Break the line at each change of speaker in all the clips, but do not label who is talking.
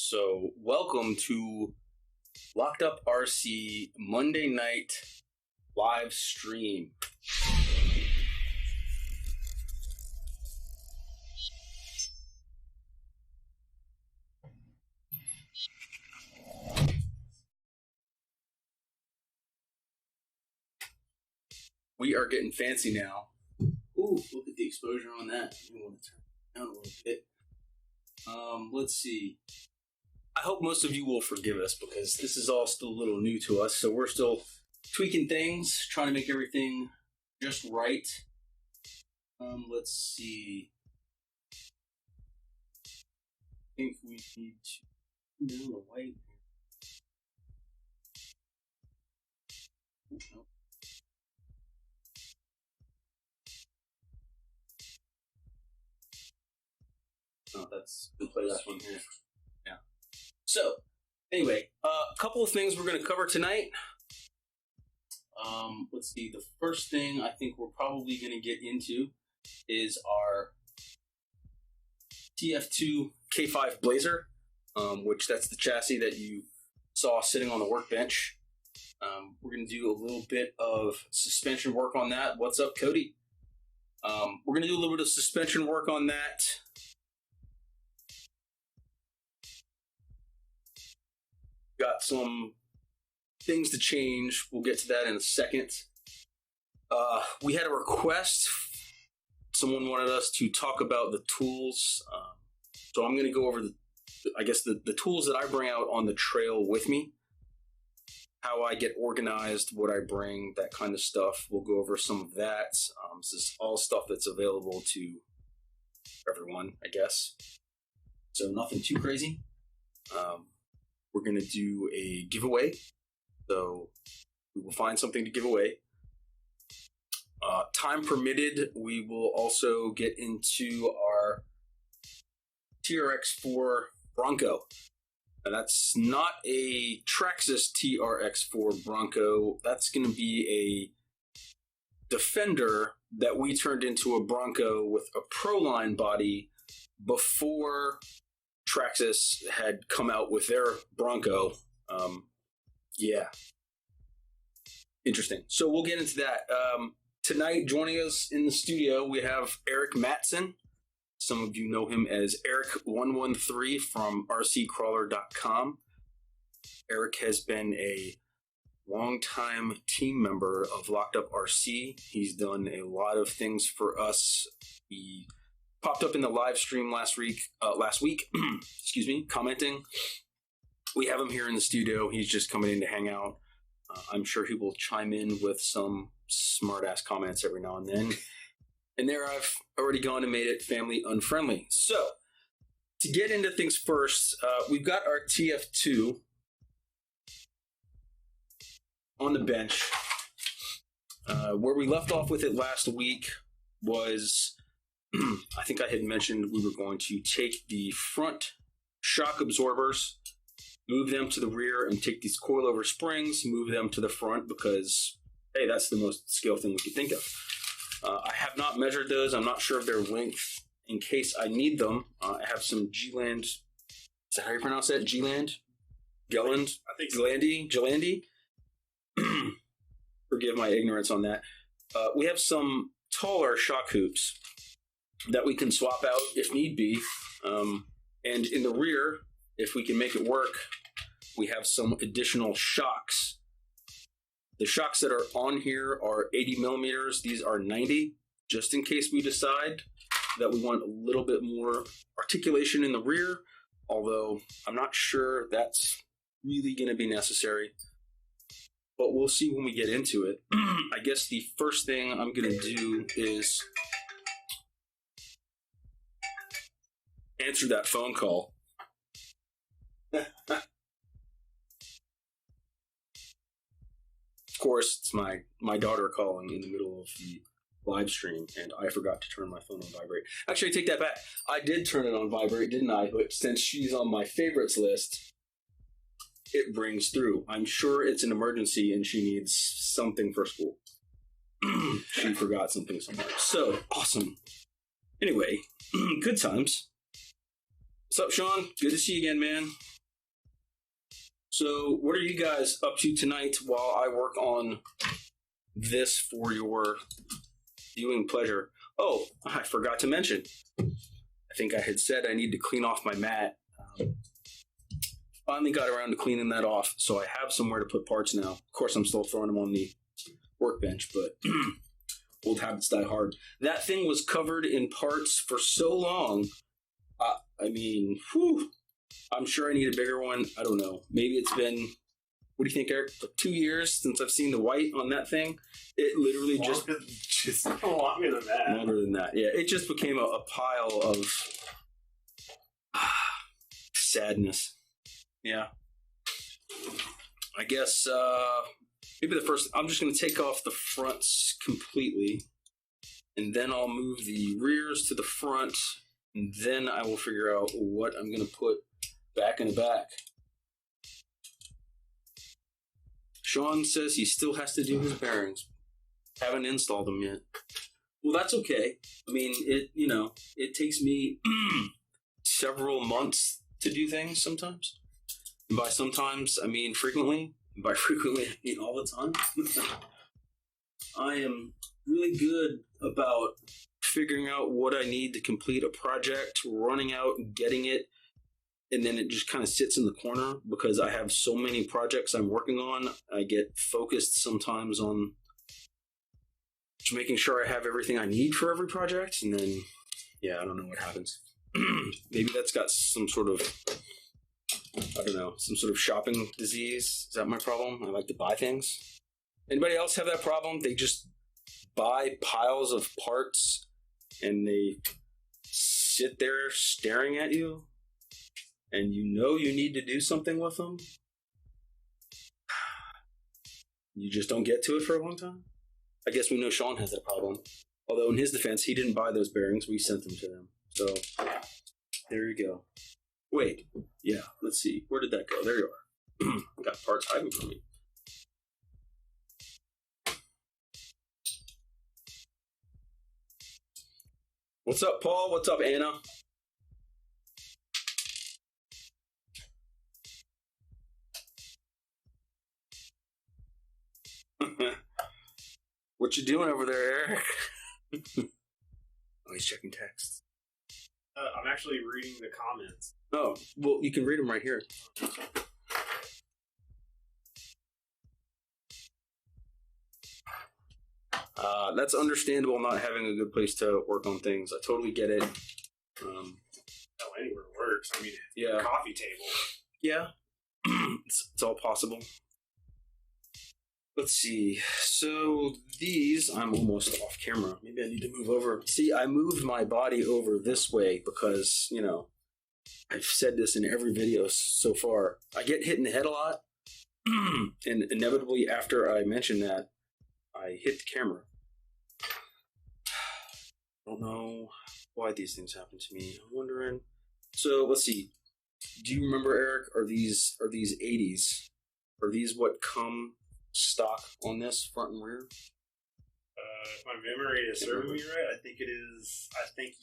So, welcome to Locked Up RC Monday night live stream. We are getting fancy now. Ooh, look at the exposure on that. I want to turn it down a little bit. Let's see. I hope most of you will forgive us because this is all still a little new to us. So we're still tweaking things, trying to make everything just right. Let's see. I think we need to turn down the white. Nope. Oh, we'll play that one here. Yeah. So, anyway, a couple of things we're going to cover tonight. Let's see. The first thing I think we're probably going to get into is our TF2 K5 Blazer, which that's the chassis that you saw sitting on the workbench. We're going to do a little bit of suspension work on that. What's up, Cody? We're going to do a little bit of suspension work on that. Got some things to change. We'll get to that in a second. We had a request. Someone wanted us to talk about the tools. So I'm going to go over the tools that I bring out on the trail with me, how I get organized, what I bring, that kind of stuff. We'll go over some of that. This is all stuff that's available to everyone, I guess. So nothing too crazy. We're going to do a giveaway. So we will find something to give away. Time permitted, we will also get into our TRX4 Bronco. Now, that's not a Traxxas TRX4 Bronco. That's going to be a Defender that we turned into a Bronco with a Proline body before Traxxas had come out with their Bronco. Yeah. Interesting. So we'll get into that. Tonight, joining us in the studio, we have Eric Matson. Some of you know him as Eric113 from rccrawler.com. Eric has been a longtime team member of Locked Up RC. He's done a lot of things for us. He popped up in the live stream last week, excuse me, commenting. We have him here in the studio. He's just coming in to hang out. I'm sure he will chime in with some smart-ass comments every now and then. And there I've already gone and made it family unfriendly. So, to get into things first, we've got our TF2 on the bench. Where we left off with it last week was, I think I had mentioned we were going to take the front shock absorbers, move them to the rear, and take these coilover springs, move them to the front because, hey, that's the most scale thing we could think of. I have not measured those. I'm not sure of their length in case I need them. I have some G-Land. Is that how you pronounce that? G-Land? Gelland? I think Gelandi? Forgive my ignorance on that. We have some taller shock hoops that we can swap out if need be. And in the rear, if we can make it work, we have some additional shocks. The shocks that are on here are 80 millimeters. These are 90, just in case we decide that we want a little bit more articulation in the rear, although I'm not sure that's really going to be necessary. But we'll see when we get into it. I guess the first thing I'm going to do is answer that phone call. Of course, it's my daughter calling in the middle of the live stream, and I forgot to turn my phone on vibrate. Actually, I take that back. I did turn it on vibrate, didn't I? But since she's on my favorites list, it rings through. I'm sure it's an emergency and she needs something for school. She forgot something somewhere. So, awesome. Anyway, good times. What's up, Sean? Good to see you again, man. So, what are you guys up to tonight while I work on this for your viewing pleasure? Oh, I forgot to mention. I think I had said I need to clean off my mat. Finally got around to cleaning that off, so I have somewhere to put parts now. Of course, I'm still throwing them on the workbench, but old habits die hard. That thing was covered in parts for so long. I mean, whew, I'm sure I need a bigger one. I don't know. Maybe it's been, what do you think, Eric? Like 2 years since I've seen the white on that thing. It literally just
longer than that.
Longer than that, yeah. It just became a pile of sadness. Yeah. I guess maybe I'm just going to take off the fronts completely, and then I'll move the rears to the front, and then I will figure out what I'm going to put back in the back. Sean says he still has to do his bearings. Haven't installed them yet. Well, that's okay. I mean, it takes me several months to do things sometimes. And by sometimes, I mean frequently. And by frequently, I mean all the time. I am really good about figuring out what I need to complete a project, running out, getting it, and then it just kind of sits in the corner because I have so many projects I'm working on. I get focused sometimes on just making sure I have everything I need for every project, and then, yeah, I don't know what happens. Maybe that's got some sort of, I don't know, some sort of shopping disease. Is that my problem? I like to buy things. Anybody else have that problem? They just buy piles of parts and they sit there staring at you, and you know you need to do something with them. You just don't get to it for a long time. I guess we know Sean has that problem. Although in his defense, he didn't buy those bearings. We sent them to him. So there you go. Wait. Yeah, let's see. Where did that go? There you are. Got parts hiding from me. What's up, Paul? What's up, Anna? What you doing over there, Eric? Oh, he's checking texts.
I'm actually reading the comments.
Oh, well, you can read them right here. That's understandable not having a good place to work on things. I totally get it.
Anywhere works. I mean,
yeah.
Coffee table.
Yeah. It's all possible. Let's see. So these, I'm almost off camera. Maybe I need to move over. See, I moved my body over this way because, I've said this in every video so far. I get hit in the head a lot. And inevitably after I mention that, I hit the camera. I don't know why these things happen to me. I'm wondering. So let's see. Do you remember, Eric? Are these 80s? Are these what come stock on this front and rear?
If my memory is serving me right, I think it is. I think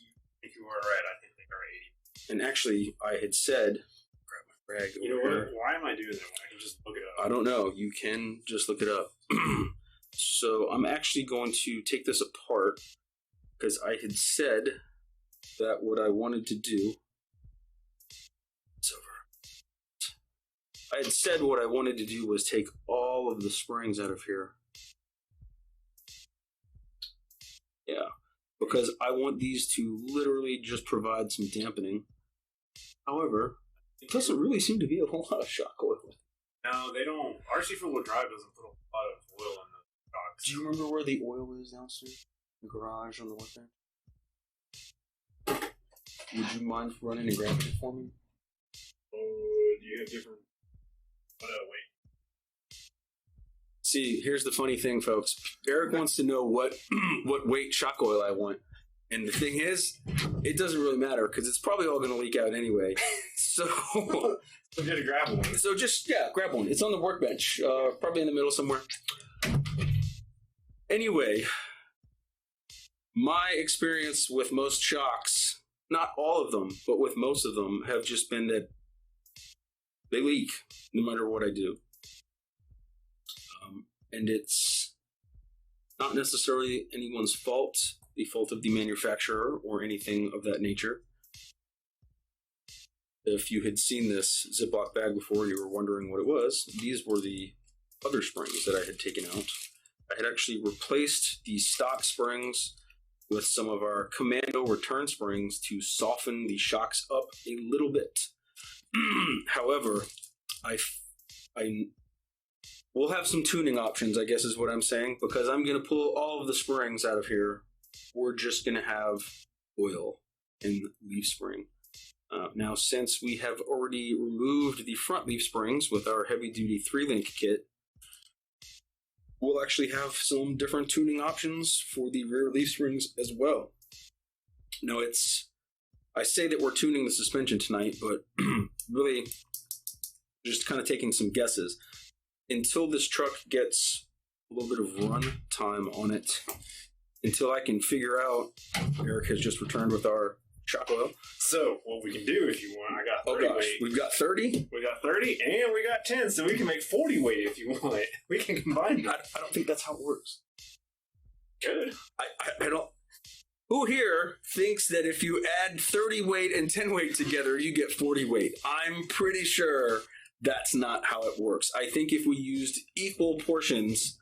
you are right. I think they are 80.
And actually, I had said, grab my rag.
You know what? Why am I doing that when I can just look it up?
I don't know. You can just look it up. So I'm actually going to take this apart because I had said that what I wanted to do. It's over. I had said what I wanted to do was take all of the springs out of here. Yeah, because I want these to literally just provide some dampening. However, it doesn't really seem to be a whole lot of shock oil.
No, they don't. RC four-wheel drive doesn't put a lot of oil in the shocks.
Do you remember where the oil is downstairs? The garage on the workbench? Would you mind running and grabbing it for me?
Oh, do you have different... wait.
See, here's the funny thing, folks. Eric wants to know what weight shock oil I want. And the thing is, it doesn't really matter because it's probably all going to leak out anyway. So
get a grab one.
So just, grab one. It's on the workbench, probably in the middle somewhere. Anyway, my experience with most shocks, not all of them, but with most of them, have just been that they leak no matter what I do. And it's not necessarily anyone's fault, the fault of the manufacturer or anything of that nature. If you had seen this Ziploc bag before, you were wondering what it was. These were the other springs that I had taken out. I had actually replaced the stock springs with some of our Commando return springs to soften the shocks up a little bit. However, we'll have some tuning options, I guess is what I'm saying, because I'm going to pull all of the springs out of here. We're just going to have oil in leaf spring. Now, since we have already removed the front leaf springs with our heavy-duty 3-link kit, we'll actually have some different tuning options for the rear leaf springs as well. Now, I say that we're tuning the suspension tonight, but really just kind of taking some guesses. Until this truck gets a little bit of run time on it, until I can figure out, Eric has just returned with our shock oil.
So, what we can do if you want, I got 30 weight.
We've got 30?
We got 30 and we got 10, so we can make 40 weight if you want. We can combine that.
I don't think that's how it works.
Good.
I don't... Who here thinks that if you add 30 weight and 10 weight together, you get 40 weight? I'm pretty sure that's not how it works. I think if we used equal portions,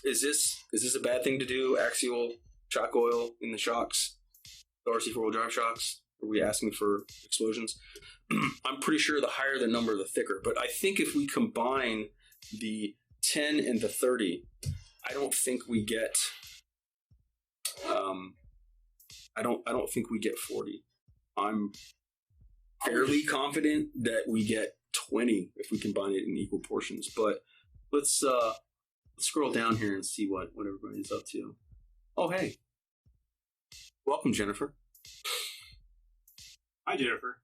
is this a bad thing to do? Axial shock oil in the shocks? The RC four-wheel drive shocks? Are we asking for explosions? I'm pretty sure the higher the number, the thicker. But I think if we combine the 10 and the 30, I don't think we get. I don't think we get 40. I'm fairly confident that we get 20 if we combine it in equal portions. But let's scroll down here and see what everybody's up to. Oh, hey. Welcome, Jennifer.
Hi, Jennifer.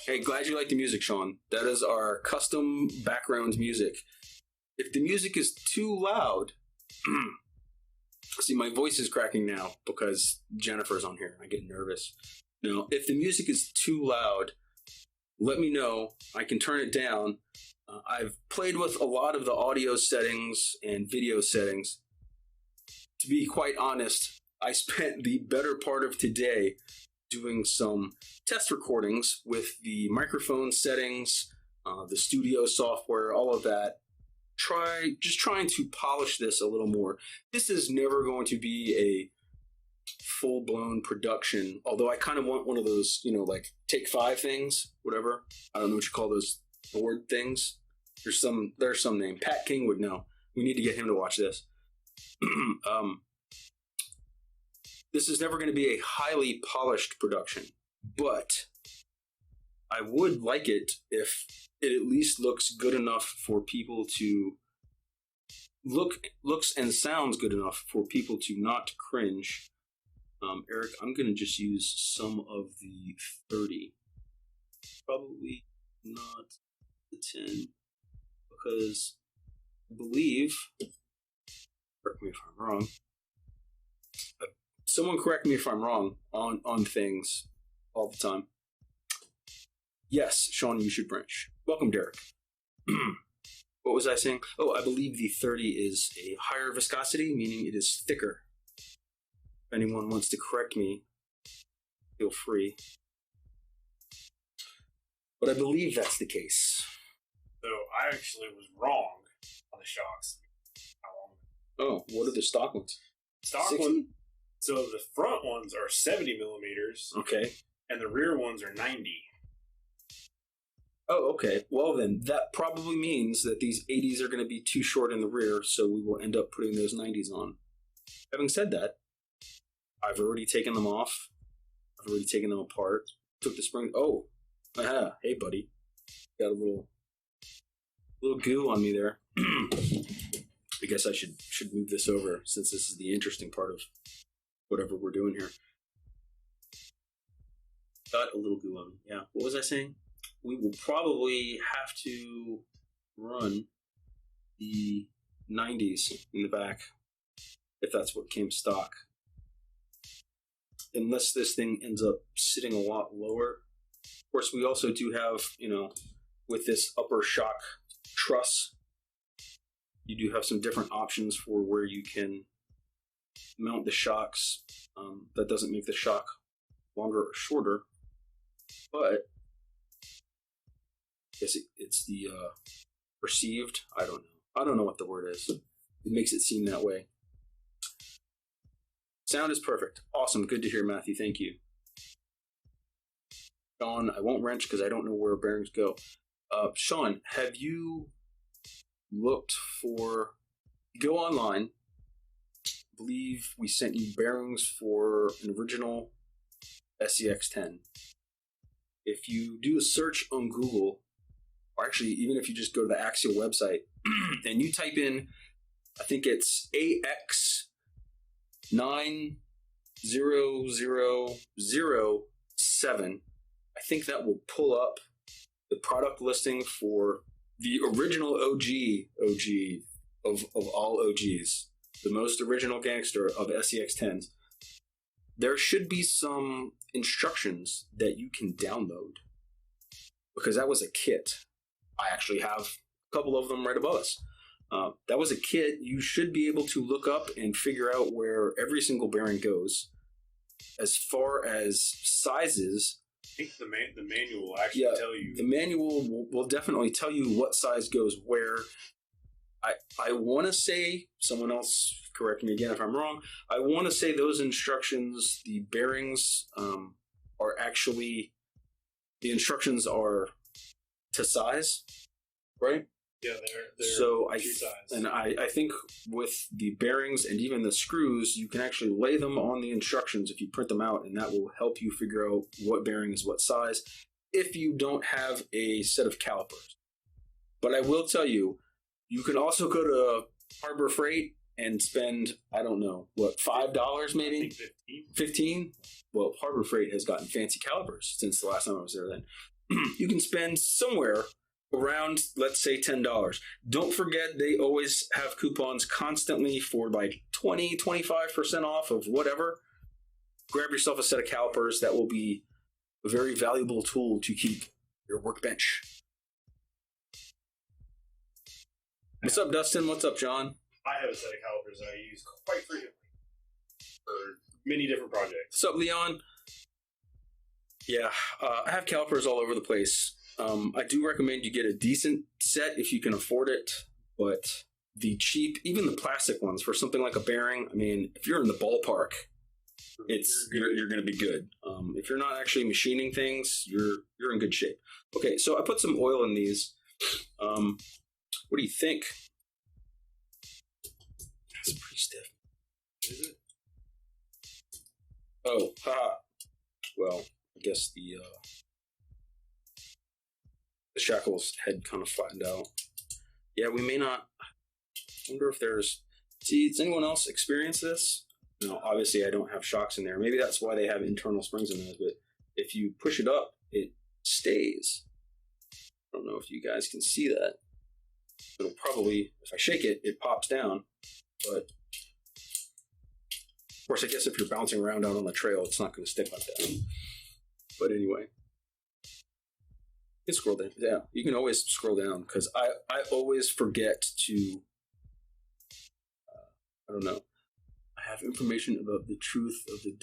Hey, glad you like the music, Sean. That is our custom background music. If the music is too loud... See, my voice is cracking now because Jennifer's on here. I get nervous. Now, if the music is too loud, let me know. I can turn it down. I've played with a lot of the audio settings and video settings. To be quite honest, I spent the better part of today doing some test recordings with the microphone settings, the studio software, all of that. Trying to polish this a little more. This is never going to be a full-blown production, although I kind of want one of those, like Take 5 things, whatever. I don't know what you call those board things. There's some name. Pat King would know. We need to get him to watch this. This is never going to be a highly polished production, but I would like it if it at least looks good enough for people to looks and sounds good enough for people to not cringe. Eric, I'm going to just use some of the 30. Probably not the 10, because I believe, correct me if I'm wrong, someone correct me if I'm wrong on things all the time. Yes, Sean, you should branch. Welcome, Derek. What was I saying? Oh, I believe the 30 is a higher viscosity, meaning it is thicker. If anyone wants to correct me, feel free. But I believe that's the case.
So I actually was wrong on the shocks. How long?
Oh, what are the stock ones?
Stock
60?
ones. So the front ones are 70 millimeters.
Okay.
And the rear ones are 90.
Oh, okay. Well, then, that probably means that these 80s are going to be too short in the rear, so we will end up putting those 90s on. Having said that, I've already taken them off. I've already taken them apart. Took the spring. Oh, aha. Hey, buddy. Got a little goo on me there. I guess I should move this over, since this is the interesting part of whatever we're doing here. Got a little goo on me. Yeah. What was I saying? We will probably have to run the 90s in the back if that's what came stock. unless this thing ends up sitting a lot lower. Of course, we also do have, with this upper shock truss, you do have some different options for where you can mount the shocks. That doesn't make the shock longer or shorter, but I guess it's the perceived. I don't know what the word is. It makes it seem that way. Sound is perfect. Awesome. Good to hear, Matthew. Thank you. Sean, I won't wrench because I don't know where bearings go. Sean, have you looked for... Go online. I believe we sent you bearings for an original SEX10. If you do a search on Google, or actually even if you just go to the Axial website and you type in, I think it's AX90007, I think that will pull up the product listing for the original OG of all OGs, the most original gangster of SEX10s. There should be some instructions that you can download, because that was a kit. I actually have a couple of them right above us. That was a kit. You should be able to look up and figure out where every single bearing goes. As far as sizes,
I think the manual will actually tell you.
The manual will definitely tell you what size goes where. I want to say, someone else correct me again if I'm wrong, I want to say those instructions, the bearings are actually, the instructions are to size, right?
Yeah, they're
so
size.
And I think with the bearings and even the screws, you can actually lay them on the instructions if you print them out, and that will help you figure out what bearing is what size if you don't have a set of calipers. But I will tell you, you can also go to Harbor Freight and spend, I don't know, what, $5 maybe?
I think
15? Well, Harbor Freight has gotten fancy calipers since the last time I was there then. You can spend somewhere around, let's say, $10. Don't forget, they always have coupons constantly for like 20, 25% off of whatever. Grab yourself a set of calipers. That will be a very valuable tool to keep your workbench. What's up, Dustin? What's up, John?
I have a set of calipers that I use quite frequently for many different projects.
What's up, Leon? Yeah, I have calipers all over the place. I do recommend you get a decent set if you can afford it, but the cheap, even the plastic ones for something like a bearing, I mean, if you're in the ballpark, you're going to be good. If you're not actually machining things, you're in good shape. Okay, so I put some oil in these. What do you think? That's pretty stiff.
Is it?
Oh, haha. Well, I guess the shackle's head kind of flattened out. Yeah, we may not. I wonder if there's. See, does anyone else experience this? No, obviously I don't have shocks in there. Maybe that's why they have internal springs in those. But if you push it up, it stays. I don't know if you guys can see that. It'll probably, if I shake it, it pops down. But of course, I guess if you're bouncing around out on the trail, it's not going to stick like that. But anyway, you can scroll down. Yeah, you can always scroll down because I always forget to. I don't know. I have information about the truth of the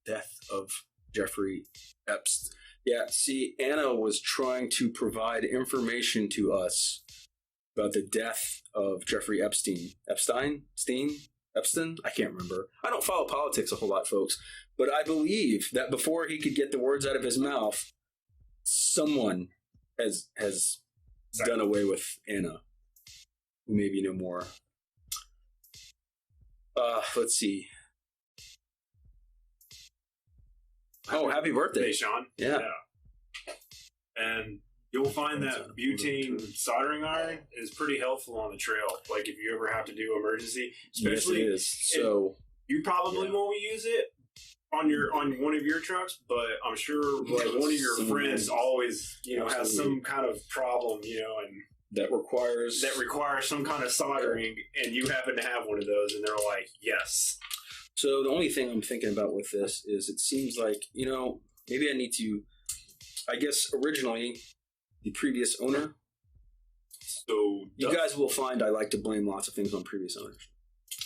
death of Jeffrey Epstein. Yeah, see, Anna was trying to provide information to us about the death of Jeffrey Epstein. Epstein? I can't remember. I don't follow politics a whole lot, folks. But I believe that before he could get the words out of his mouth, someone has done away with Anna. Maybe no more. Let's see. Oh, happy birthday,
Hey, Sean.
Yeah.
And you'll find that butane soldering iron is pretty helpful on the trail. Like if you ever have to do emergency, especially
yes, it is. So
you probably won't use it on one of your trucks, but I'm sure like one of your friends always has some kind of problem, and
that requires
some kind of soldering, and you happen to have one of those, and they're like, yes.
So the only thing I'm thinking about with this is it seems like, maybe I need to, I guess originally the previous owner.
So
you guys will find I like to blame lots of things on previous owners.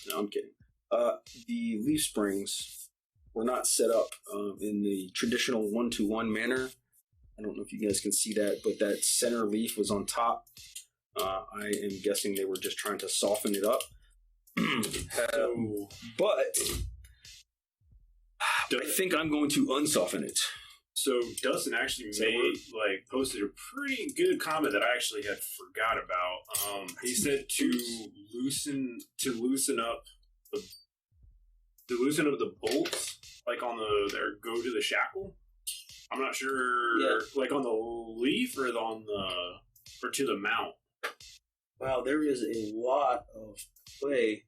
No, I'm kidding. The leaf springs were not set up in the traditional 1-to-1 manner. I don't know if you guys can see that, but that center leaf was on top. I am guessing they were just trying to soften it up. But I think I'm going to unsoften it.
So Dustin actually posted a pretty good comment that I actually had forgot about. He said to loosen up the bolts, like on go to the shackle. I'm not sure, like on the leaf or to the mount.
Wow, there is a lot of play.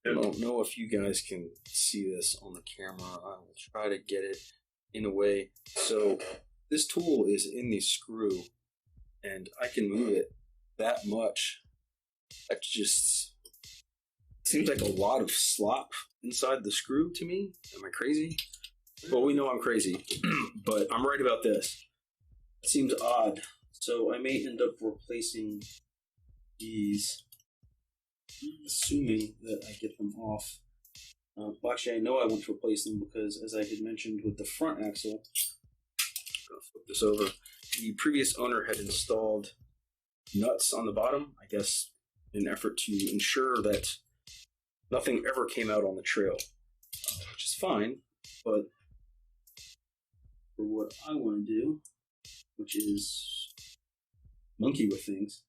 I don't know if you guys can see this on the camera. I will try to get it in a way. So this tool is in the screw, and I can move it that much. That just seems like a lot of slop inside the screw to me. Am I crazy? Well, we know I'm crazy, but I'm right about this. It seems odd. So I may end up replacing these, assuming that I get them off. Well, actually, I know I want to replace them because, as I had mentioned with the front axle, I'm going to flip this over, the previous owner had installed nuts on the bottom, I guess, in an effort to ensure that nothing ever came out on the trail, which is fine, but for what I want to do, which is monkey with things,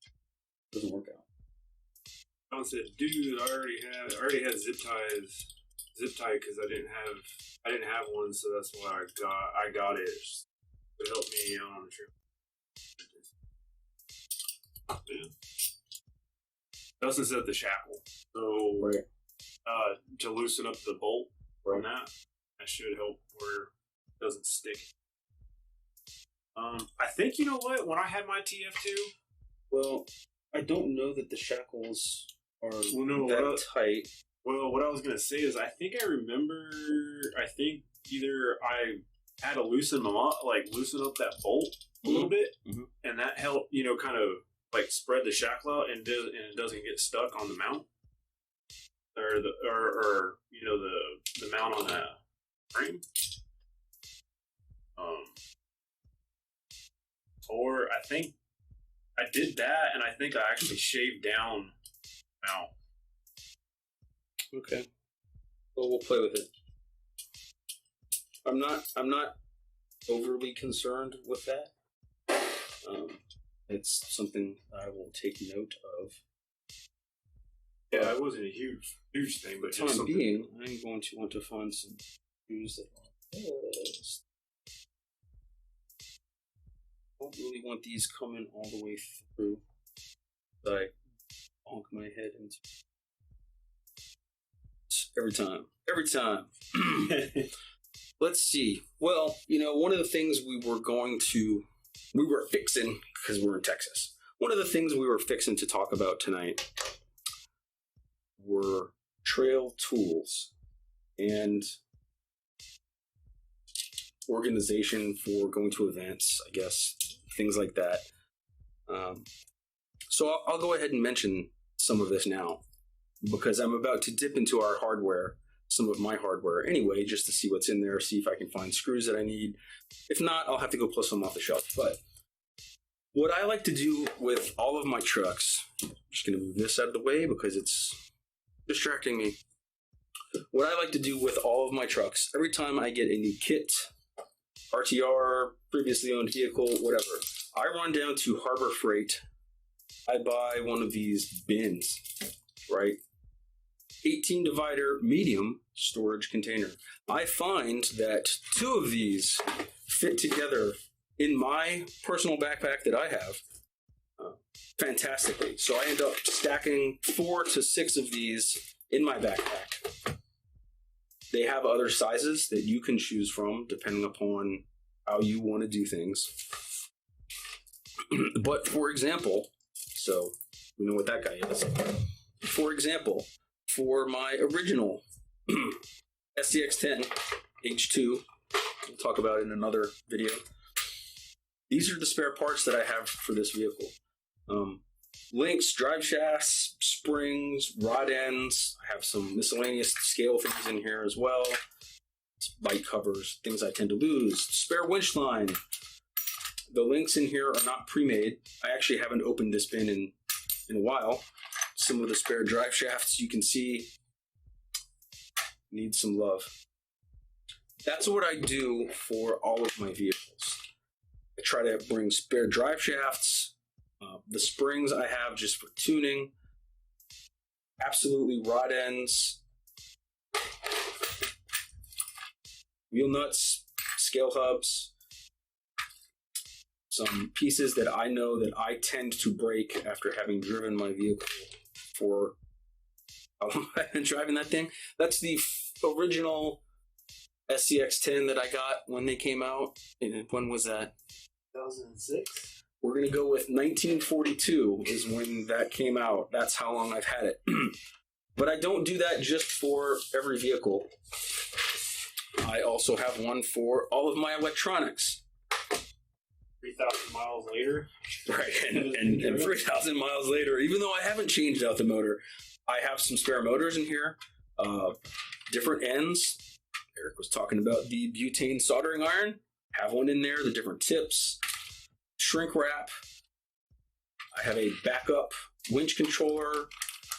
doesn't work out.
I said, dude, I already had zip tie because I didn't have one, so that's why I got it. It helped me out on the trip. Yeah. Dustin said the shackle, so to loosen up the bolt from that should help where it doesn't stick. I think, you know what, when I had my TF2,
well, I don't know that the shackles are tight.
Well, what I was going to say is I think either I had to loosen them up, loosen up that bolt a little bit, and that helped, kind of spread the shackle out and it doesn't get stuck on the mount or the mount on that frame. Or I think I did that, and I think I actually shaved down mount.
Okay. Well, we'll play with it. I'm not overly concerned with that. It's something I will take note of.
Yeah, it wasn't a huge thing, but
for the time being, I'm going to want to find some shoes that are best. I don't really want these coming all the way through. So I bonk my head into every time. Let's see. Well, one of the things we were fixing, because we're in Texas, one of the things we were fixing to talk about tonight were trail tools and organization for going to events, I guess, things like that. So I'll go ahead and mention some of this now, because I'm about to dip into our hardware, some of my hardware anyway, just to see what's in there, see if I can find screws that I need. If not, I'll have to go pull some off the shelf. But what I like to do with all of my trucks, I'm just going to move this out of the way because it's distracting me. What I like to do with all of my trucks, every time I get a new kit, RTR, previously owned vehicle, whatever, I run down to Harbor Freight. I buy one of these bins, right? 18 divider medium storage container. I find that 2 of these fit together in my personal backpack that I have fantastically. So I end up stacking 4 to 6 of these in my backpack. They have other sizes that you can choose from depending upon how you want to do things. But for example, so we know what that guy is. For example, for my original SCX10 H2. We'll talk about it in another video. These are the spare parts that I have for this vehicle. Links, drive shafts, springs, rod ends. I have some miscellaneous scale things in here as well. Bike covers, things I tend to lose. Spare winch line. The links in here are not pre-made. I actually haven't opened this bin in a while. Some of the spare drive shafts you can see need some love. That's what I do for all of my vehicles. I try to bring spare drive shafts. The springs I have just for tuning. Absolutely rod ends. Wheel nuts, scale hubs. Some pieces that I know that I tend to break after having driven my vehicle for how long I've been driving that thing. That's the original SCX10 that I got when they came out. And when was that?
2006?
We're going to go with 1942 is when that came out. That's how long I've had it. But I don't do that just for every vehicle. I also have one for all of my electronics.
3,000 miles later.
Right, and 3,000 miles later, even though I haven't changed out the motor, I have some spare motors in here, different ends. Eric was talking about the butane soldering iron. Have one in there, the different tips, shrink wrap. I have a backup winch controller,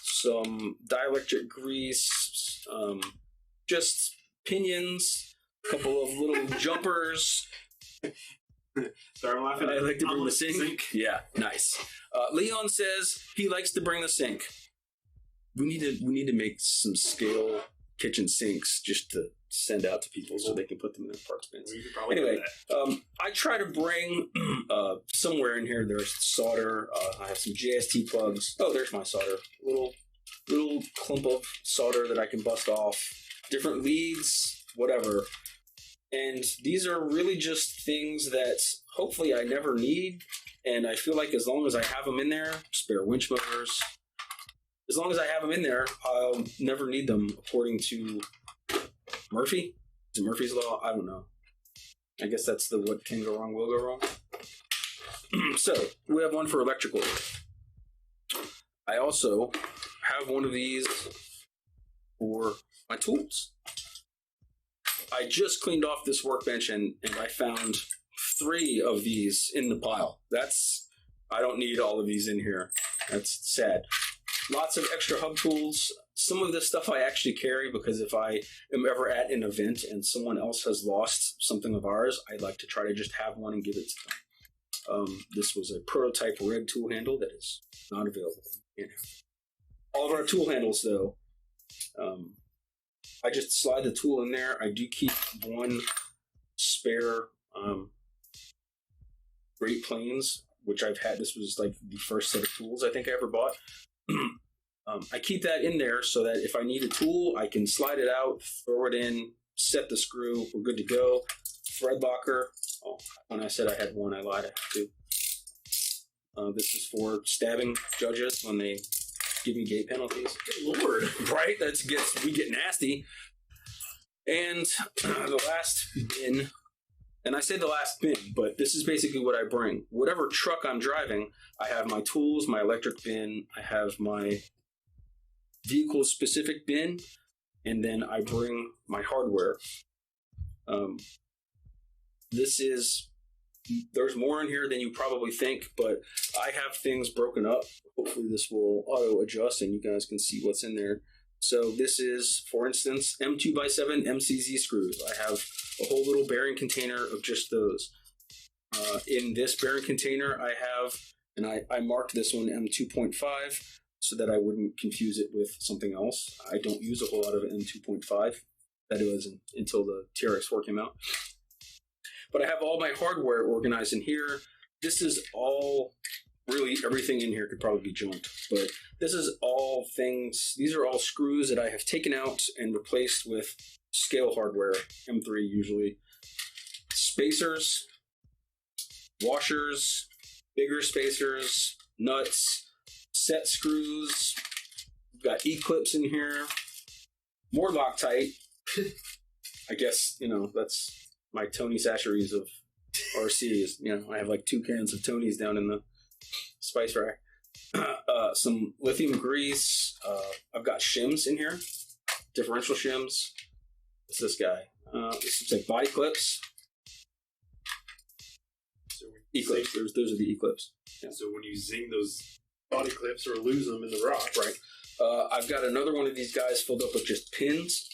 some dielectric grease, just pinions, a couple of little jumpers.
Sorry, I'm laughing.
I like to bring the sink. Yeah, nice. Leon says he likes to bring the sink. We need to make some scale kitchen sinks just to send out to people so they can put them in their parts bins. Anyway, I try to bring somewhere in here. There's solder. I have some JST plugs. Oh, there's my solder. Little clump of solder that I can bust off. Different leads, whatever. And these are really just things that hopefully I never need. And I feel like as long as I have them in there, spare winch motors, as long as I have them in there, I'll never need them according to Murphy. Is it Murphy's Law? I don't know. I guess that's the what can go wrong will go wrong. So, we have one for electrical. I also have one of these for my tools. I just cleaned off this workbench and I found 3 of these in the pile. I don't need all of these in here. That's sad. Lots of extra hub tools. Some of this stuff I actually carry because if I am ever at an event and someone else has lost something of ours, I'd like to try to just have one and give it to them. This was a prototype red tool handle that is not available. All of our tool handles, though, I just slide the tool in there. I do keep one spare Great Plains, which I've had. This was like the first set of tools I think I ever bought. I keep that in there so that if I need a tool, I can slide it out, throw it in, set the screw. We're good to go. Thread locker. Oh, when I said I had one, I lied. I have 2. This is for stabbing judges when they give me gate penalties.
Good Lord.
Right? We get nasty. And the last bin, and I say the last bin, but this is basically what I bring. Whatever truck I'm driving, I have my tools, my electric bin, I have my vehicle-specific bin, and then I bring my hardware. There's more in here than you probably think, but I have things broken up. Hopefully this will auto-adjust and you guys can see what's in there. So this is, for instance, M2x7 MCZ screws. I have a whole little bearing container of just those. In this bearing container I have, and I marked this one M2.5 so that I wouldn't confuse it with something else. I don't use a whole lot of M2.5. That was until the TRX4 came out. But I have all my hardware organized in here. This is all, really everything in here could probably be junked. But this is all things, these are all screws that I have taken out and replaced with scale hardware, M3 usually. Spacers, washers, bigger spacers, nuts, set screws. We've got E-clips in here. More Loctite, I guess, that's my Tony Sacheries of RCs. I have like 2 cans of Tony's down in the spice rack. Some lithium grease. I've got shims in here, differential shims. What's this guy? This looks like body clips.
So
E-clips. Those are the E-clips.
Yeah. So when you zing those body clips or lose them in the rock,
right? I've got another one of these guys filled up with just pins.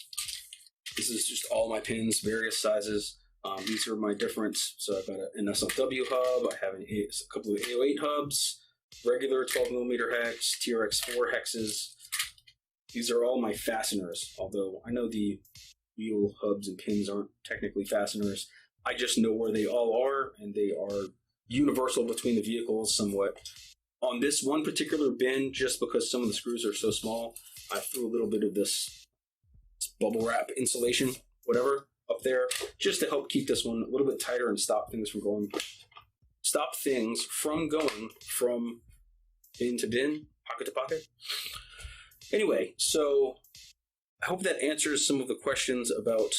This is just all my pins, various sizes. These are my different. So I've got an SLW hub. I have a couple of 808 hubs, regular 12mm hex, TRX4 hexes. These are all my fasteners, although I know the wheel hubs and pins aren't technically fasteners. I just know where they all are, and they are universal between the vehicles somewhat. On this one particular bin, just because some of the screws are so small, I threw a little bit of this bubble wrap insulation, whatever, up there, just to help keep this one a little bit tighter and stop things from going from bin to bin, pocket to pocket. Anyway, so I hope that answers some of the questions about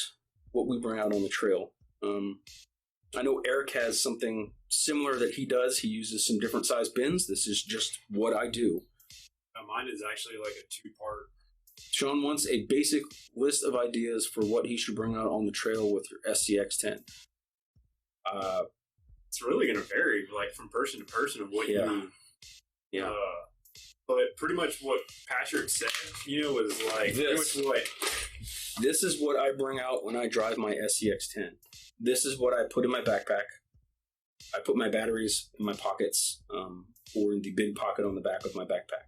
what we bring out on the trail. I know Eric has something similar that he does. He uses some different size bins. This is just what I do.
Mine is actually like a 2-part.
Sean wants a basic list of ideas for what he should bring out on the trail with your SCX-10.
It's really going to vary, like from person to person, of what you need.
Yeah.
But pretty much what Patrick said, was like
this. This is what I bring out when I drive my SCX-10. This is what I put in my backpack. I put my batteries in my pockets, or in the big pocket on the back of my backpack.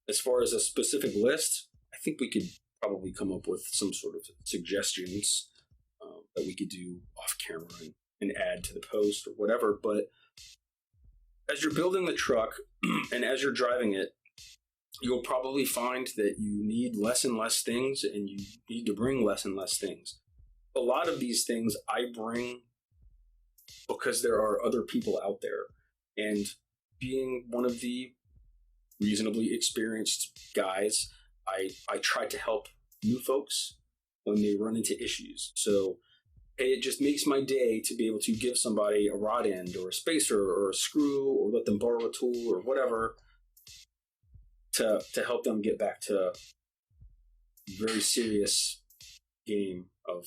As far as a specific list, I think we could probably come up with some sort of suggestions that we could do off camera and add to the post or whatever. But as you're building the truck and as you're driving it, you'll probably find that you need less and less things, and you need to bring less and less things. A lot of these things I bring because there are other people out there, and being one of the reasonably experienced guys, I try to help new folks when they run into issues. So it just makes my day to be able to give somebody a rod end or a spacer or a screw, or let them borrow a tool or whatever to help them get back to a very serious game of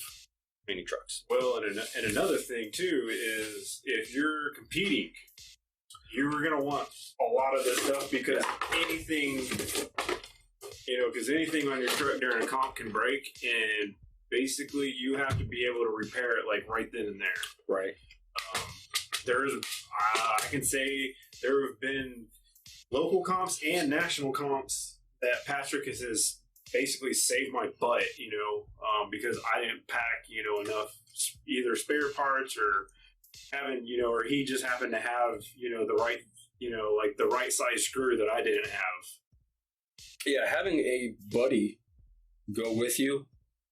mini trucks.
Well, and another thing too is if you're competing, you're going to want a lot of this stuff because anything on your truck during a comp can break, and basically you have to be able to repair it like right then and there.
Right.
I can say there have been local comps and national comps that Patrick has basically saved my butt, because I didn't pack, enough either spare parts or or he just happened to have, the right, like the right size screw that I didn't have.
Yeah, having a buddy go with you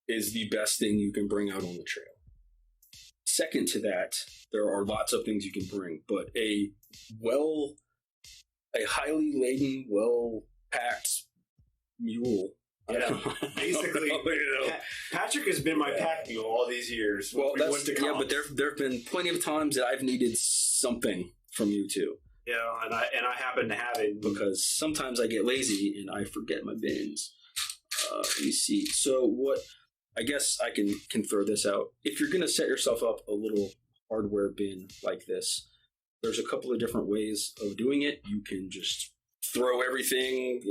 is the best thing you can bring out on the trail. Second to that, there are lots of things you can bring, but a highly laden, well-packed mule.
Yeah, basically, Patrick has been my pack mule all these years.
Well, but there have been plenty of times that I've needed something from you too.
Yeah, and I happen to have it
because sometimes I get lazy and I forget my bins. Let me see. So what? I guess I can throw this out. If you're going to set yourself up a little hardware bin like this, there's a couple of different ways of doing it. You can just throw everything,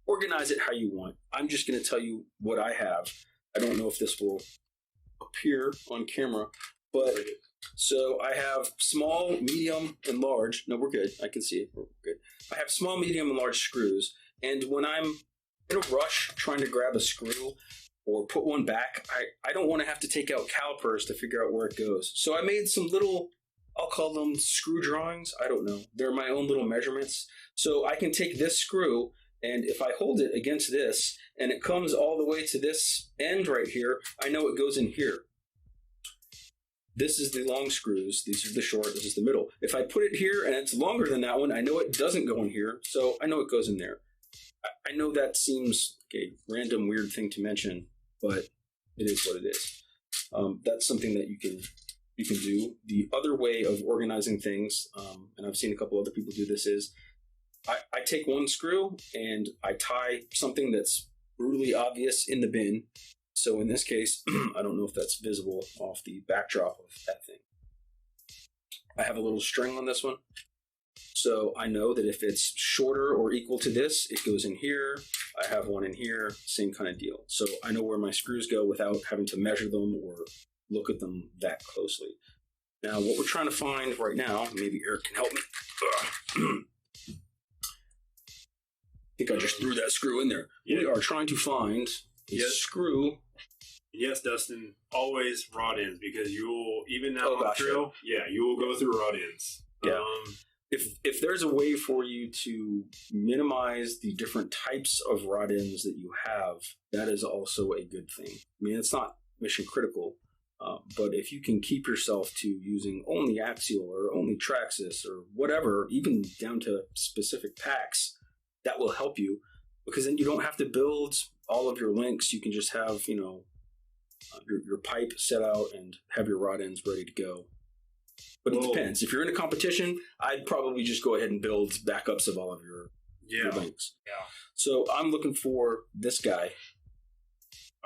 organize it how you want. I'm just going to tell you what I have. I don't know if this will appear on camera, but so I have small, medium, and large. No, we're good. I can see it. We're good. I have small, medium, and large screws. And when I'm in a rush trying to grab a screw or put one back, I don't want to have to take out calipers to figure out where it goes. So I made some little, I'll call them screw drawings. I don't know. They're my own little measurements. So I can take this screw, and if I hold it against this, and it comes all the way to this end right here, I know it goes in here. This is the long screws. These are the short. This is the middle. If I put it here and it's longer than that one, I know it doesn't go in here, so I know it goes in there. I know that seems like a random weird thing to mention, but it is what it is. That's something that you can do. The other way of organizing things, and I've seen a couple other people do this, is I take one screw and I tie something that's brutally obvious in the bin. So in this case, I don't know if that's visible off the backdrop of that thing. I have a little string on this one. So I know that if it's shorter or equal to this, it goes in here. I have one in here, same kind of deal. So I know where my screws go without having to measure them or look at them that closely. Now, what we're trying to find right now, maybe Eric can help me. I think I just threw that screw in there. Yeah. We are trying to find a screw.
Yes, Dustin, always rod ends, because you will, even now on the trail, you will go through rod ends.
Yeah. If there's a way for you to minimize the different types of rod ends that you have, that is also a good thing. I mean, it's not mission critical, but if you can keep yourself to using only axial or only Traxxas or whatever, even down to specific packs, that will help you, because then you don't have to build all of your links. You can just have, your pipe set out and have your rod ends ready to go. But it depends. If you're in a competition, I'd probably just go ahead and build backups of all of your links.
Yeah.
So I'm looking for this guy.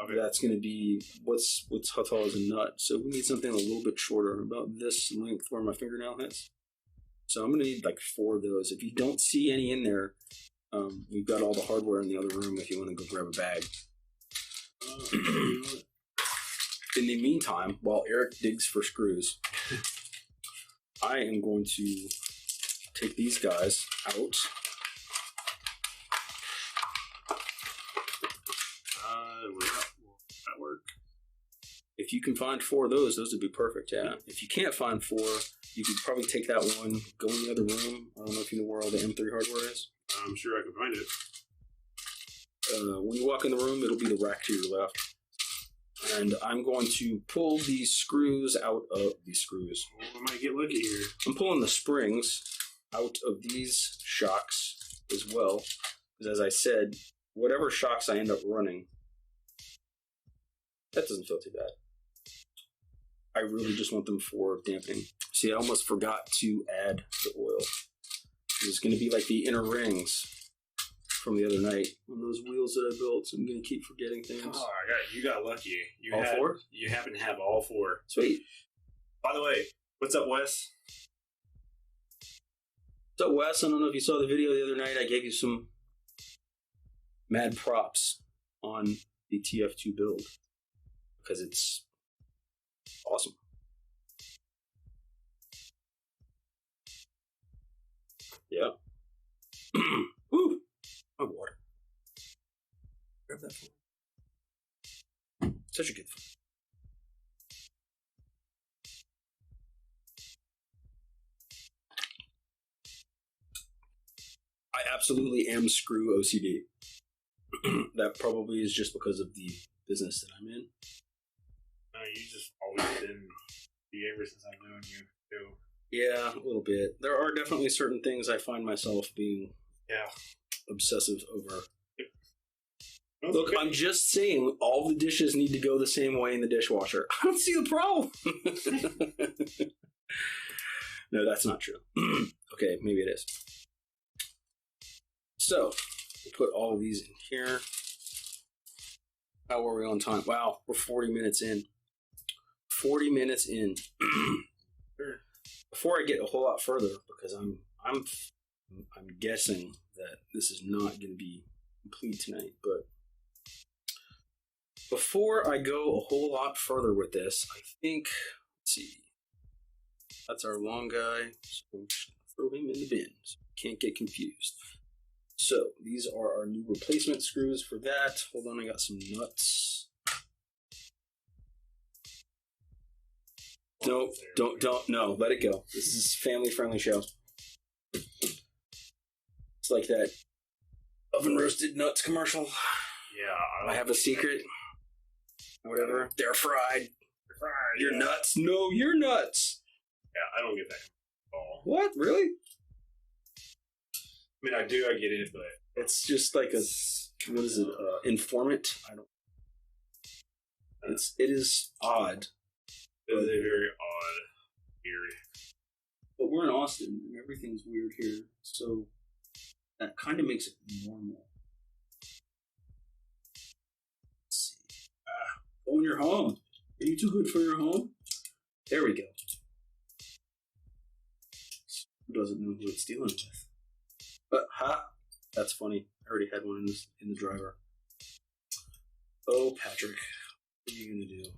Okay.
That's going to be, what's how tall is a nut? So we need something a little bit shorter, about this length where my fingernail hits. So I'm going to need like 4 of those. If you don't see any in there, we've got all the hardware in the other room if you want to go grab a bag. In the meantime, while Eric digs for screws, I am going to take these guys out. Will that work? If you can find 4 of those would be perfect, yeah. If you can't find 4, you could probably take that one, go in the other room. I don't know if you know where all the M3 hardware is.
I'm sure I can find it.
When you walk in the room, it'll be the rack to your left. And I'm going to pull these screws out of these screws.
I might get lucky here.
I'm pulling the springs out of these shocks as well. Because as I said, whatever shocks I end up running, that doesn't feel too bad. I really just want them for dampening. See, I almost forgot to add the oil. It's going to be like the inner rings from the other night on those wheels that I built. So I'm going to keep forgetting things.
Oh, you got lucky.
All 4?
You happen to have all 4.
Sweet.
By the way, what's up, Wes?
What's up, Wes? I don't know if you saw the video the other night. I gave you some mad props on the TF2 build because it's awesome. Yeah. Woo! My water. Grab that for me. Such a good fun. I absolutely am screw OCD. That probably is just because of the business that I'm in.
You just always been ever since I've known you, too.
Yeah, a little bit. There are definitely certain things I find myself being obsessive over. Look, I'm just saying all the dishes need to go the same way in the dishwasher. I don't see the problem. No, that's not true. Okay, maybe it is. So, we'll put all of these in here. How are we on time? Wow, we're 40 minutes in. 40 minutes in. Before I get a whole lot further, because I'm guessing that this is not going to be complete tonight, but before I go a whole lot further with this, I think, let's see, that's our long guy, so we'll just throw him in the bin, so can't get confused. So, these are our new replacement screws for that. Hold on, I got some nuts. Don't, no, let it go. This is a family-friendly show. It's like that oven-roasted nuts commercial.
Yeah.
I have a secret. Whatever. They're fried. You're nuts. No, you're nuts.
Yeah, I don't get that at all.
What? Really?
I mean, I do. I get it, but
it's just like a, what is it? Informant? It is odd.
It is a very odd area.
But we're in Austin, and everything's weird here, so that kind of makes it normal. Let's see. Oh, and you're home. Are you too good for your home? There we go. Who doesn't know who it's dealing with? But that's funny. I already had one in the driver. Oh, Patrick, what are you gonna do?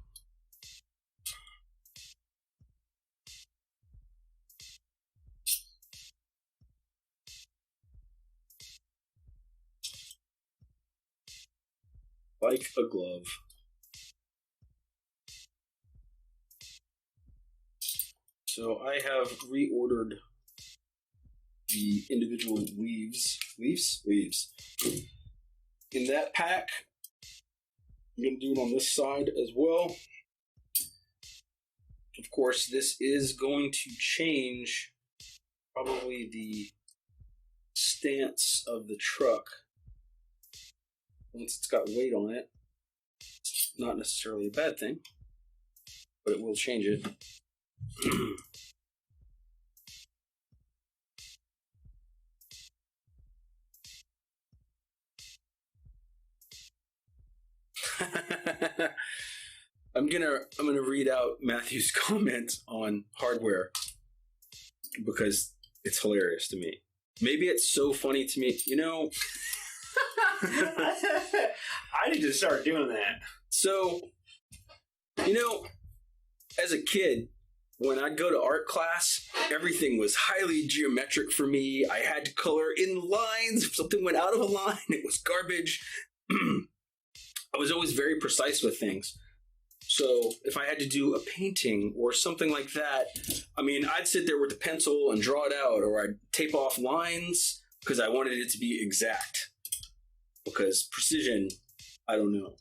Like a glove. So I have reordered the individual leaves. In that pack, I'm going to do it on this side as well. Of course, this is going to change probably the stance of the truck. Once it's got weight on it, it's not necessarily a bad thing, but it will change it. I'm gonna read out Matthew's comment on hardware because it's hilarious to me. Maybe it's so funny to me,
I need to start doing that.
So, as a kid, when I'd go to art class, everything was highly geometric for me. I had to color in lines. If something went out of a line, it was garbage. I was always very precise with things. So if I had to do a painting or something like that, I'd sit there with the pencil and draw it out, or I'd tape off lines because I wanted it to be exact. Because precision, I don't know.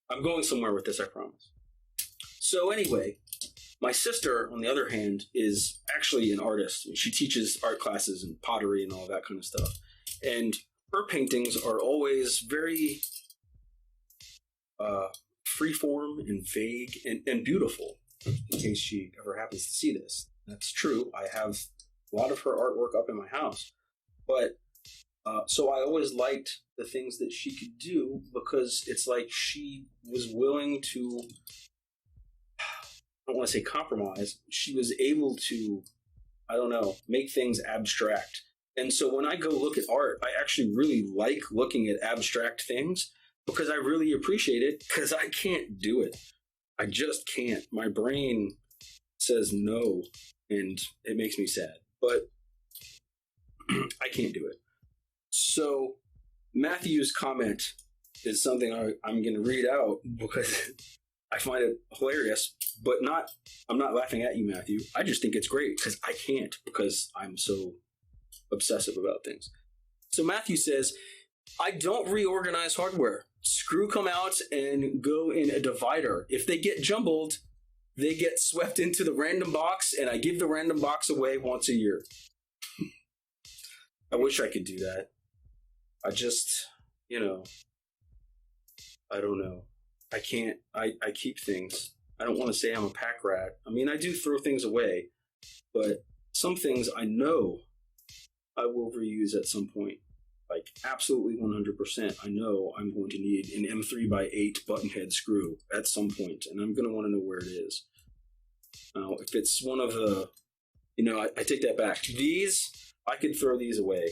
I'm going somewhere with this, I promise. So anyway, my sister, on the other hand, is actually an artist. She teaches art classes and pottery and all that kind of stuff. And her paintings are always very freeform and vague and beautiful, in case she ever happens to see this. That's true. I have a lot of her artwork up in my house. But so I always liked the things that she could do because it's like she was willing to, I don't want to say compromise. She was able to, make things abstract. And so when I go look at art, I actually really like looking at abstract things because I really appreciate it because I can't do it. I just can't. My brain says no, and it makes me sad. But I can't do it. So Matthew's comment is something I'm going to read out because I find it hilarious, but I'm not laughing at you, Matthew. I just think it's great because I can't because I'm so obsessive about things. So Matthew says, I don't reorganize hardware. Screw come out and go in a divider. If they get jumbled, they get swept into the random box, and I give the random box away once a year. I wish I could do that. I just, I don't know. I can't. I keep things. I don't want to say I'm a pack rat. I do throw things away, but some things I know I will reuse at some point. Like absolutely 100%. I know I'm going to need an M3x8 button head screw at some point, and I'm going to want to know where it is. Now, if it's one of the, I take that back. These, I could throw these away.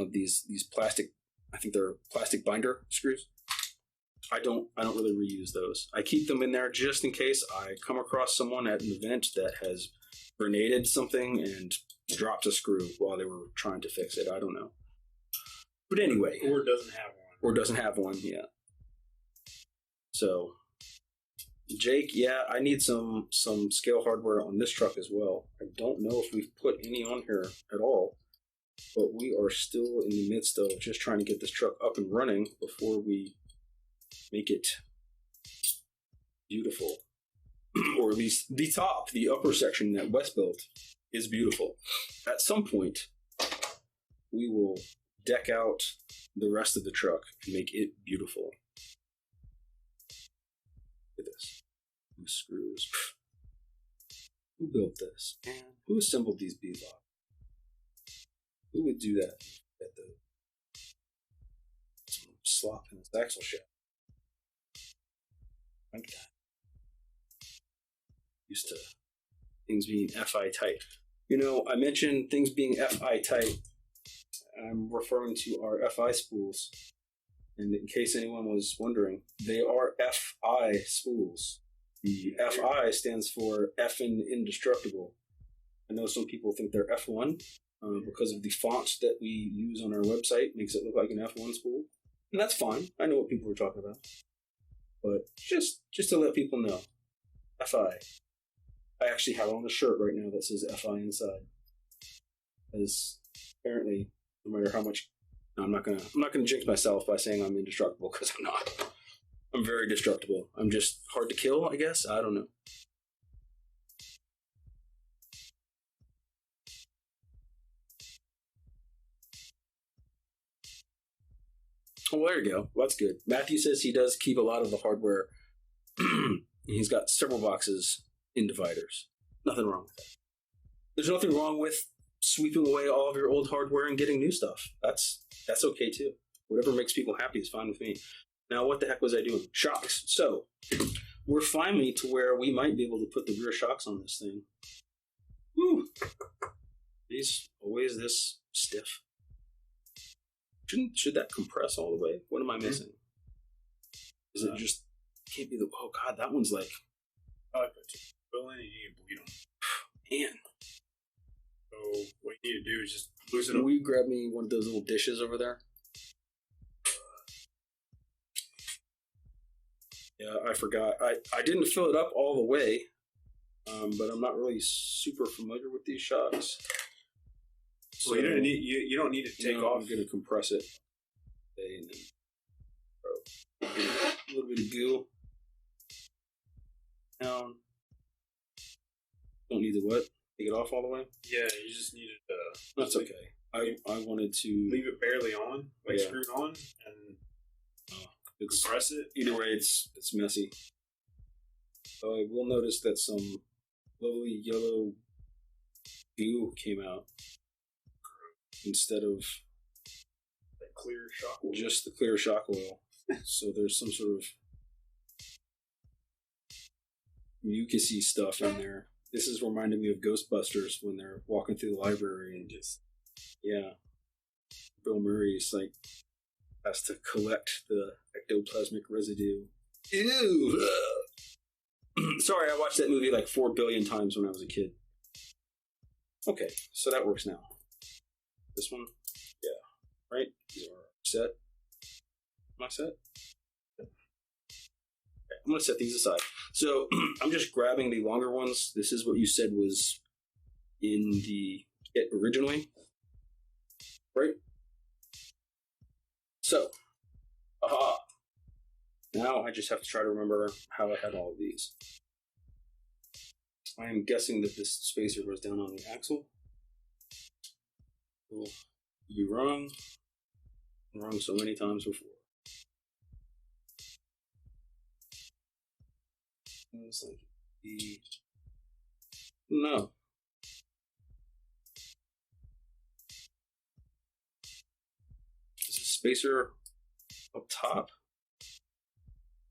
These plastic, I think they're plastic binder screws. I don't really reuse those. I keep them in there just in case I come across someone at an event that has grenaded something and dropped a screw while they were trying to fix it. I don't know. But anyway.
Or doesn't have one.
Yeah. So, Jake, yeah, I need some scale hardware on this truck as well. I don't know if we've put any on here at all, but we are still in the midst of just trying to get this truck up and running before we make it beautiful. Or at least the upper section that Wes built is beautiful. At some point, we will deck out the rest of the truck and make it beautiful. Look at this. Who screws? Who built this? And who assembled these bead locks? Who would do that at the some slop in his axle shaft? Like that. Used to things being FI tight. You know, I mentioned things being FI tight. I'm referring to our FI spools. And in case anyone was wondering, they are FI spools. The FI stands for effing indestructible. I know some people think they're F1 because of the font that we use on our website makes it look like an F1 spool. And that's fine. I know what people are talking about. But just to let people know, FI. I actually have on a shirt right now that says FI inside. As apparently, no matter how much, no, I'm not gonna jinx myself by saying I'm indestructible because I'm not. I'm very destructible. I'm just hard to kill, I guess. I don't know. Oh, there you go. Well, that's good. Matthew says he does keep a lot of the hardware. He's got several boxes in dividers. Nothing wrong with that. There's nothing wrong with sweeping away all of your old hardware and getting new stuff. That's okay too. Whatever makes people happy is fine with me. Now, what the heck was I doing? Shocks. So, we're finally to where we might be able to put the rear shocks on this thing. Whew. These always this stiff. Should that compress all the way? What am I missing? Is it just can't be the? Oh God, that one's like.
Fill in and you bleed them.
Man.
So what you need to do is just loosen up.
Will you grab me one of those little dishes over there? Yeah, I forgot. I didn't fill it up all the way, but I'm not really super familiar with these shocks.
So you don't need to take off.
I'm going to compress it. And then a little bit of goo. Down. Don't need the what? Take it off all the way?
Yeah, you just need it.
That's okay. I wanted to
leave it barely on, screwed on, and compress it.
Either way, it's messy. I will notice that some lovely yellow goo came out instead of
that clear shock oil.
Just the clear shock oil. So there's some sort of mucusy stuff in there. This is reminding me of Ghostbusters when they're walking through the library and just, Bill Murray is like, has to collect the ectoplasmic residue. Ew! Sorry, I watched that movie like 4 billion times when I was a kid. Okay, so that works now. This one? Yeah. Right? These are set. Am I set? I'm going to set these aside. So I'm just grabbing the longer ones. This is what you said was in the kit originally. Right? So, aha. Now I just have to try to remember how I had all of these. I am guessing that this spacer was down on the axle. Cool. Be wrong. Wrong so many times before. It's like no. Is a spacer up top?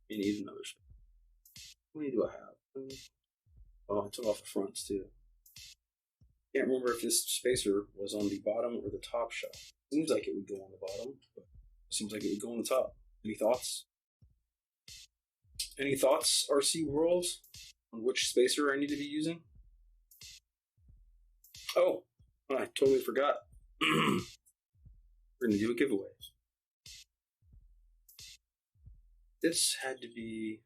You need another spacer. How many do I have? Oh, I took off the fronts too. Can't remember if this spacer was on the bottom or the top shelf. Seems like it would go on the bottom, but it seems like it would go on the top. Any thoughts? Any thoughts, RC World, on which spacer I need to be using? Oh, I totally forgot. We're going to do a giveaway. This had to be...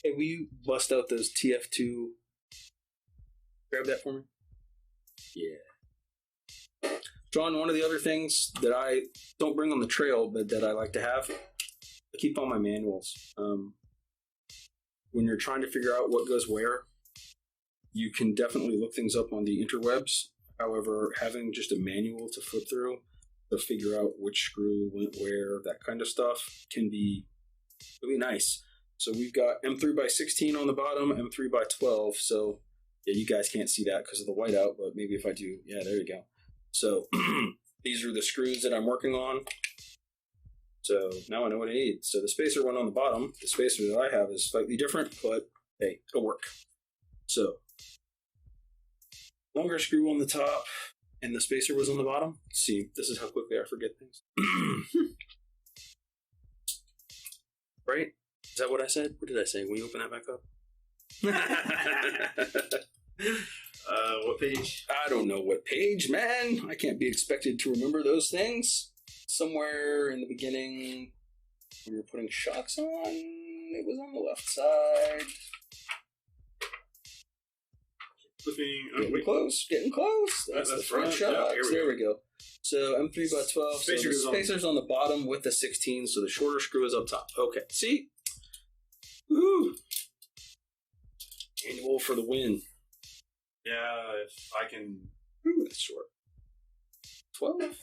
Hey, will you bust out those TF2? Grab that for me. Yeah. John, one of the other things that I don't bring on the trail, but that I like to have, I keep all my manuals. When you're trying to figure out what goes where, you can definitely look things up on the interwebs. However, having just a manual to flip through to figure out which screw went where, that kind of stuff, can be really nice. So we've got M3 by 16 on the bottom, M3 by 12. So yeah, you guys can't see that because of the whiteout, but maybe if I do, yeah, there you go. So these are the screws that I'm working on. So now I know what I need. So the spacer one on the bottom, the spacer that I have is slightly different, but hey, it'll work. So longer screw on the top, and the spacer was on the bottom. Let's see, this is how quickly I forget things. Right? Is that what I said? What did I say? Will you open that back up?
What page?
I don't know what page, man. I can't be expected to remember those things. Somewhere in the beginning, when we were putting shocks on, it was on the left side. Getting close. That's the front shocks. Yeah, there we go. So M3 by 12. So the spacer's on the bottom with the 16, so the shorter screw is up top. Okay, see? Woo! Annual for the win.
Yeah, if I can...
Ooh, that's short. 12?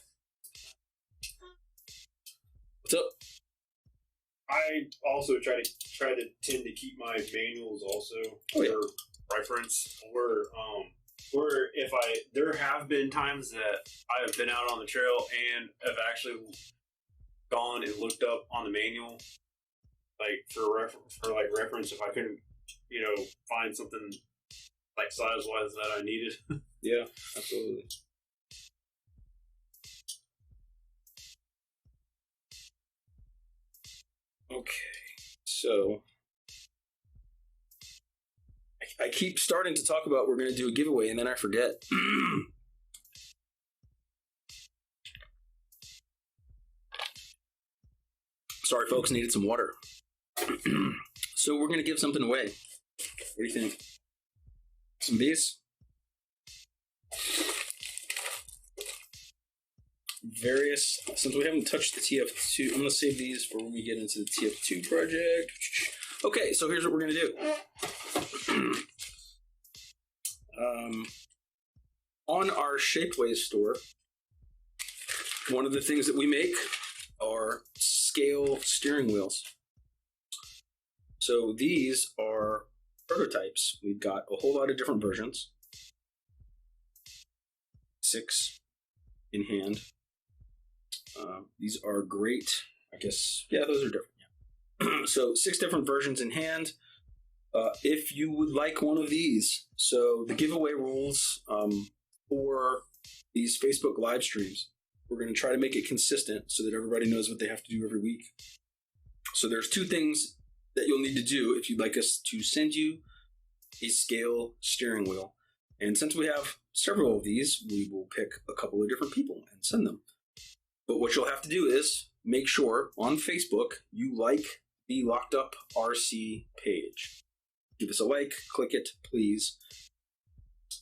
What's up?
I also try to tend to keep my manuals also for reference, or if there have been times that I have been out on the trail and have actually gone and looked up on the manual, like for reference, if I couldn't find something like size wise that I needed.
Yeah, absolutely. Okay, so I keep starting to talk about we're going to do a giveaway, and then I forget. Sorry, folks, needed some water. So we're going to give something away. What do you think? Some bees? Since we haven't touched the TF2, I'm going to save these for when we get into the TF2 project. Okay, so here's what we're going to do. On our Shapeways store, one of the things that we make are scale steering wheels. So these are prototypes. We've got a whole lot of different versions. 6 in hand. These are great. I guess, yeah, those are different. Yeah. So 6 different versions in hand. If you would like one of these, so the giveaway rules for these Facebook live streams, we're going to try to make it consistent so that everybody knows what they have to do every week. So there's 2 things that you'll need to do if you'd like us to send you a scale steering wheel. And since we have several of these, we will pick a couple of different people and send them. But what you'll have to do is make sure on Facebook you like the Locked Up RC page. Give us a like, click it, please.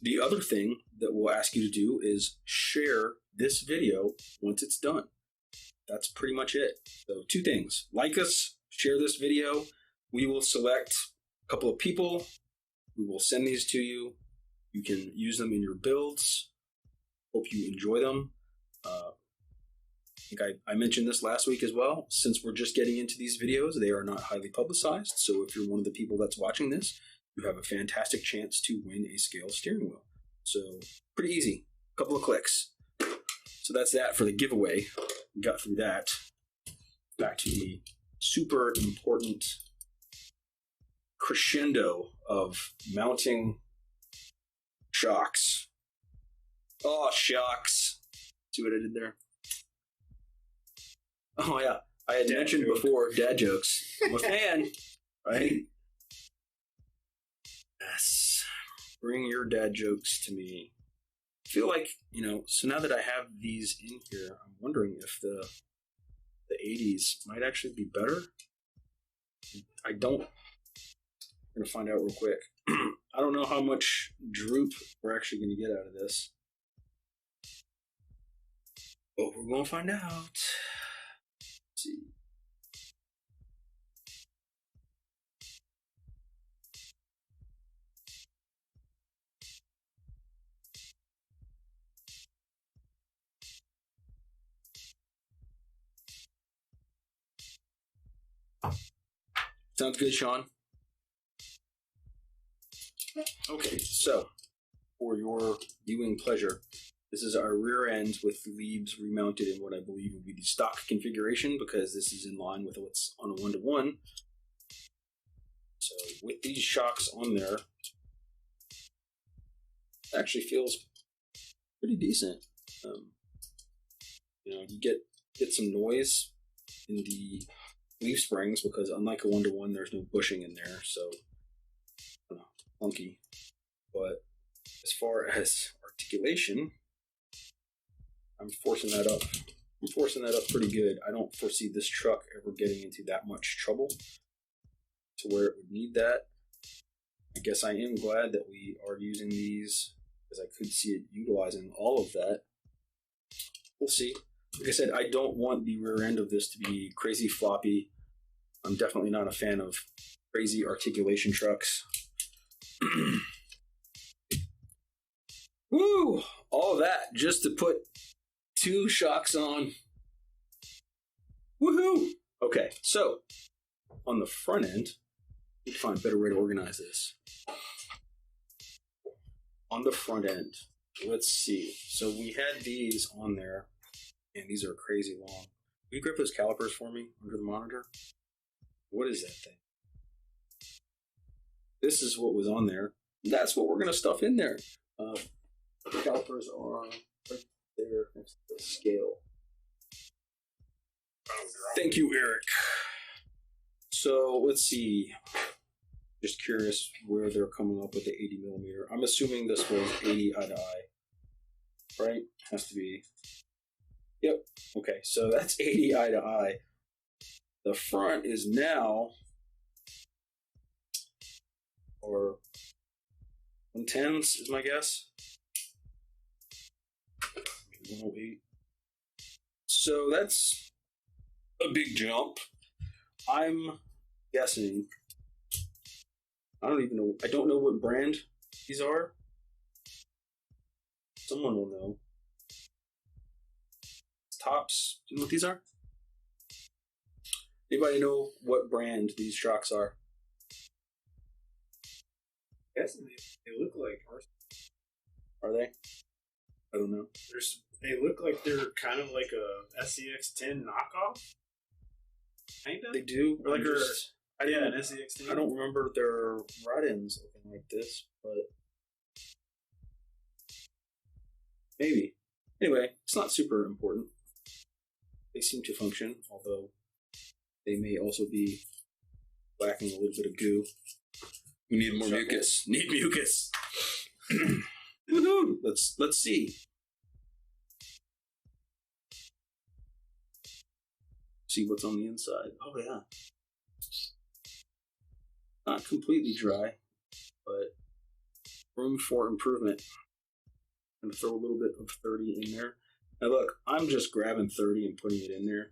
The other thing that we'll ask you to do is share this video once it's done. That's pretty much it. So 2 things. Like us, share this video. We will select a couple of people. We will send these to you. You can use them in your builds. Hope you enjoy them. I think I mentioned this last week as well. Since we're just getting into these videos, they are not highly publicized. So if you're one of the people that's watching this, you have a fantastic chance to win a scale steering wheel. So pretty easy. A couple of clicks. So that's that for the giveaway. We got through that. Back to the super important crescendo of mounting shocks. Oh, shocks. See what I did there? Oh, yeah. I had mentioned before dad jokes. I'm a fan, right? Yes. Bring your dad jokes to me. I feel like, so now that I have these in here, I'm wondering if the 80s might actually be better. I don't. I'm going to find out real quick. I don't know how much droop we're actually going to get out of this. But we're going to find out. Let's see. Sounds good, Sean. Okay, so for your viewing pleasure, this is our rear end with leaves remounted in what I believe would be the stock configuration, because this is in line with what's on a 1-to-1. So with these shocks on there, it actually feels pretty decent. You get some noise in the leaf springs, because unlike a 1-to-1, there's no bushing in there, so funky. But as far as articulation, I'm forcing that up. I'm forcing that up pretty good. I don't foresee this truck ever getting into that much trouble to where it would need that. I guess I am glad that we are using these, because I could see it utilizing all of that. We'll see. Like I said, I don't want the rear end of this to be crazy floppy. I'm definitely not a fan of crazy articulation trucks. Woo! All that just to put 2 shocks on. Woohoo! Okay, so on the front end, we find a better way to organize this. On the front end, let's see. So we had these on there, and these are crazy long. Can you grip those calipers for me under the monitor? What is that thing? This is what was on there. That's what we're going to stuff in there. The calipers are right there next to the scale. Thank you, Eric. So let's see. Just curious where they're coming up with the 80 millimeter. I'm assuming this was 80 eye to eye, right? Has to be. Yep. Okay, so that's 80 eye to eye. The front is now, or 110s is my guess. 108. So that's a big jump. I'm guessing. I don't know what brand these are. Someone will know. Tops. Do you know what these are? Anybody know what brand these shocks are?
Yes, they look like ours.
Are they? I don't know.
They look like they're kind of like a SCX-10 knockoff. Kinda?
They do.
Or like
an
SCX-10.
I don't remember their rod-ends looking like this, but maybe. Anyway, it's not super important. They seem to function, although they may also be lacking a little bit of goo. We need more mucus. Need mucus. Woohoo! Let's see. See what's on the inside. Oh yeah. Not completely dry, but room for improvement. I'm going to throw a little bit of 30 in there. Now look, I'm just grabbing 30 and putting it in there.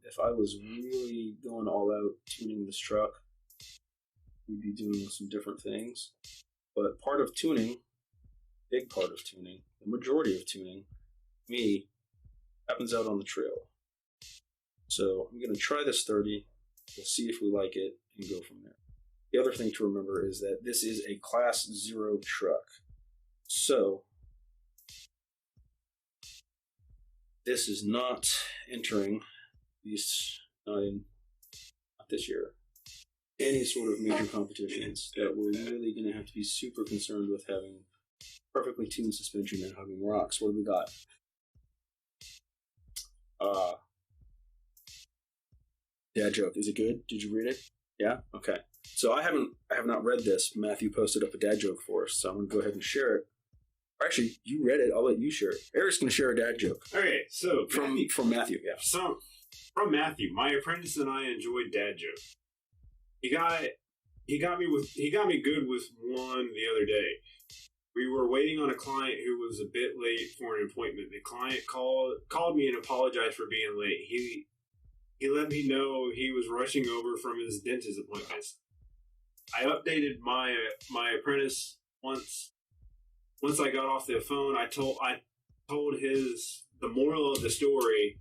If I was really going all out tuning this truck, we'd be doing some different things. But part of tuning, big part of tuning, the majority of tuning, me, happens out on the trail. So I'm going to try this 30. We'll see if we like it and go from there. The other thing to remember is that this is a Class 0 truck. So this is not entering, at least not this year, any sort of major competitions that we're really going to have to be super concerned with having perfectly tuned suspension and hugging rocks. What do we got? Dad joke. Is it good? Did you read it? Yeah? Okay. So I have not read this. Matthew posted up a dad joke for us, so I'm going to go ahead and share it. Actually, you read it. I'll let you share it. Eric's going to share a dad joke.
Okay, so
from Matthew, yeah.
So from Matthew, my apprentice and I enjoyed dad jokes. He got me good with one the other day. We were waiting on a client who was a bit late for an appointment. The client called me and apologized for being late. He let me know he was rushing over from his dentist appointments. I updated my apprentice once I got off the phone. I told the moral of the story.